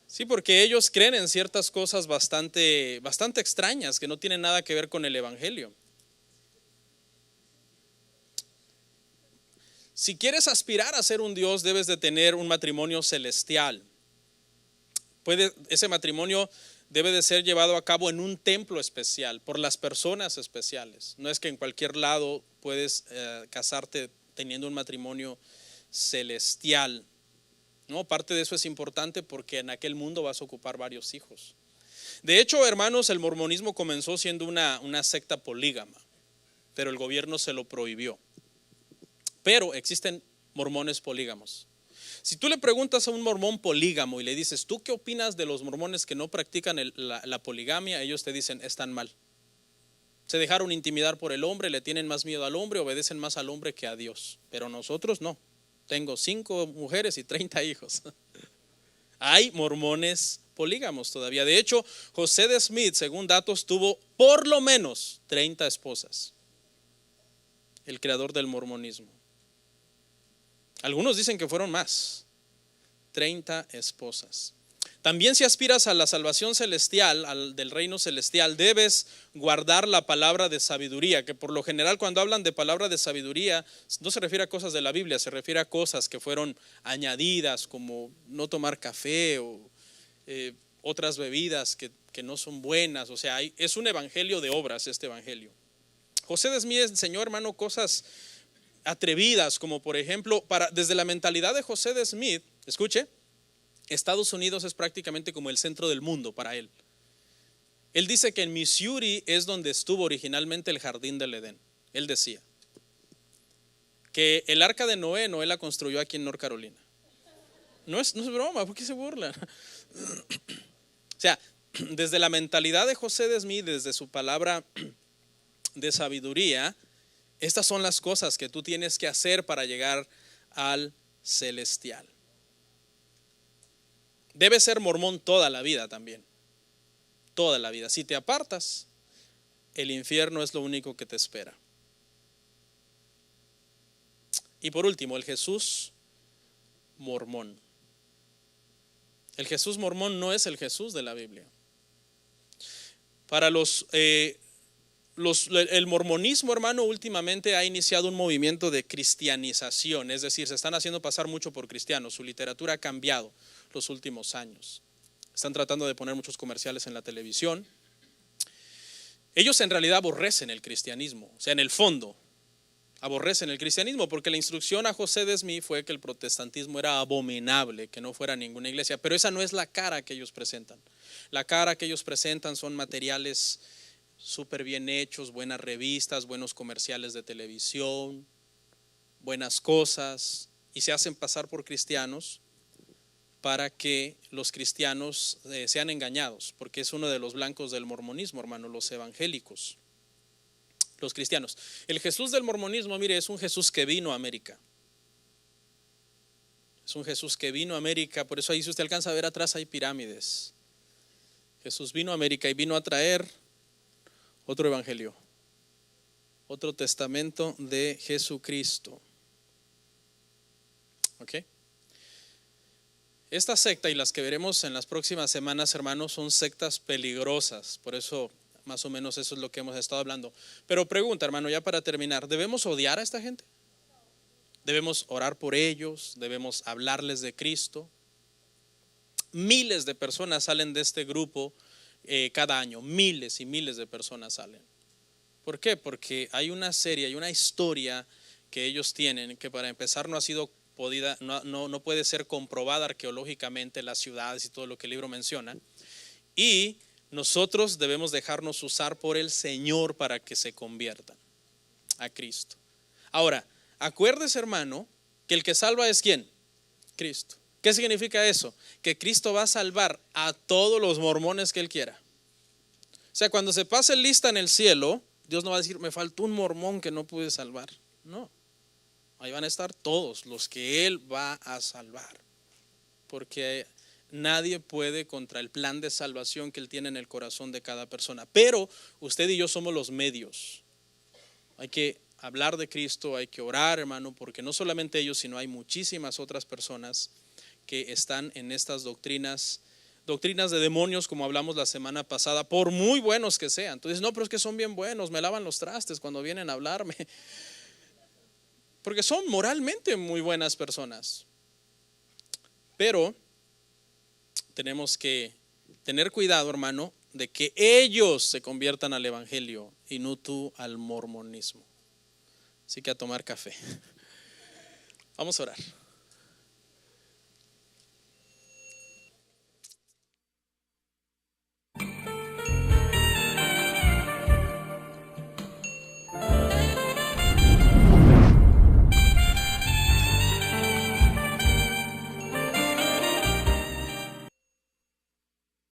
Sí, porque ellos creen en ciertas cosas bastante extrañas que no tienen nada que ver con el evangelio. Si quieres aspirar a ser un Dios, debes de tener un matrimonio celestial. Ese matrimonio debe de ser llevado a cabo en un templo especial, por las personas especiales. No es que en cualquier lado puedes casarte teniendo un matrimonio celestial. No, parte de eso es importante porque en aquel mundo vas a ocupar varios hijos. De hecho, hermanos, el mormonismo comenzó siendo una secta polígama, pero el gobierno se lo prohibió. Pero existen mormones polígamos. Si tú le preguntas a un mormón polígamo y le dices, ¿tú qué opinas de los mormones que no practican la poligamia? Ellos te dicen, están mal. Se dejaron intimidar por el hombre, le tienen más miedo al hombre, obedecen más al hombre que a Dios. Pero nosotros no. Tengo 5 mujeres y 30 hijos. Hay mormones polígamos todavía. De hecho, José de Smith, según datos, tuvo por lo menos 30 esposas. El creador del mormonismo. Algunos dicen que fueron más, 30 esposas. También si aspiras a la salvación celestial, del reino celestial, debes guardar la palabra de sabiduría, que por lo general cuando hablan de palabra de sabiduría, no se refiere a cosas de la Biblia, se refiere a cosas que fueron añadidas, como no tomar café o otras bebidas que no son buenas. O sea, es un evangelio de obras este evangelio. José de Smith enseñó, hermano, cosas atrevidas, como por ejemplo, desde la mentalidad de José de Smith, escuche, Estados Unidos es prácticamente como el centro del mundo para él. Él dice que en Missouri es donde estuvo originalmente el jardín del Edén. Él decía que el arca de Noé la construyó aquí en North Carolina. No es broma, ¿por qué se burlan? O sea, desde la mentalidad de José de Smith, desde su palabra de sabiduría, estas son las cosas que tú tienes que hacer para llegar al celestial. Debes ser mormón toda la vida también. Toda la vida. Si te apartas, el infierno es lo único que te espera. Y por último, el Jesús mormón. El Jesús mormón no es el Jesús de la Biblia. Para el mormonismo, hermano, últimamente ha iniciado un movimiento de cristianización, es decir, se están haciendo pasar mucho por cristianos. Su literatura ha cambiado los últimos años. Están tratando de poner muchos comerciales en la televisión. Ellos en realidad aborrecen el cristianismo, o sea, en el fondo aborrecen el cristianismo, porque la instrucción a José de Smith fue que el protestantismo era abominable, que no fuera ninguna iglesia, pero esa no es la cara que ellos presentan. La cara que ellos presentan son materiales súper bien hechos, buenas revistas, buenos comerciales de televisión, buenas cosas, y se hacen pasar por cristianos para que los cristianos sean engañados, porque es uno de los blancos del mormonismo, hermano, los evangélicos, los cristianos. El Jesús del mormonismo, mire, es un Jesús que vino a América. Es un Jesús que vino a América, por eso ahí si usted alcanza a ver atrás hay pirámides. Jesús vino a América y vino a traer otro evangelio, otro testamento de Jesucristo. ¿Ok? Esta secta y las que veremos en las próximas semanas, hermanos, son sectas peligrosas. Por eso, más o menos eso es lo que hemos estado hablando. Pero pregunta, hermano, ya para terminar, ¿debemos odiar a esta gente? Debemos orar por ellos, debemos hablarles de Cristo. Miles de personas salen de este grupo cada año, miles y miles de personas salen. ¿Por qué? Porque hay una serie, hay una historia que ellos tienen que para empezar no ha sido podida, no puede ser comprobada arqueológicamente, las ciudades y todo lo que el libro menciona. Y nosotros debemos dejarnos usar por el Señor para que se conviertan a Cristo. Ahora, acuérdese, hermano, que el que salva es ¿quién? Cristo. ¿Qué significa eso? Que Cristo va a salvar a todos los mormones que Él quiera. O sea, cuando se pase lista en el cielo, Dios no va a decir, me faltó un mormón que no pude salvar. No, ahí van a estar todos los que Él va a salvar. Porque nadie puede contra el plan de salvación que Él tiene en el corazón de cada persona. Pero usted y yo somos los medios. Hay que hablar de Cristo, hay que orar, hermano, porque no solamente ellos, sino hay muchísimas otras personas que están en estas doctrinas de demonios, como hablamos la semana pasada, por muy buenos que sean. Entonces, no, pero es que son bien buenos, me lavan los trastes cuando vienen a hablarme, porque son moralmente muy buenas personas. Pero tenemos que tener cuidado, hermano, de que ellos se conviertan al evangelio y no tú al mormonismo. Así que a tomar café. Vamos a orar.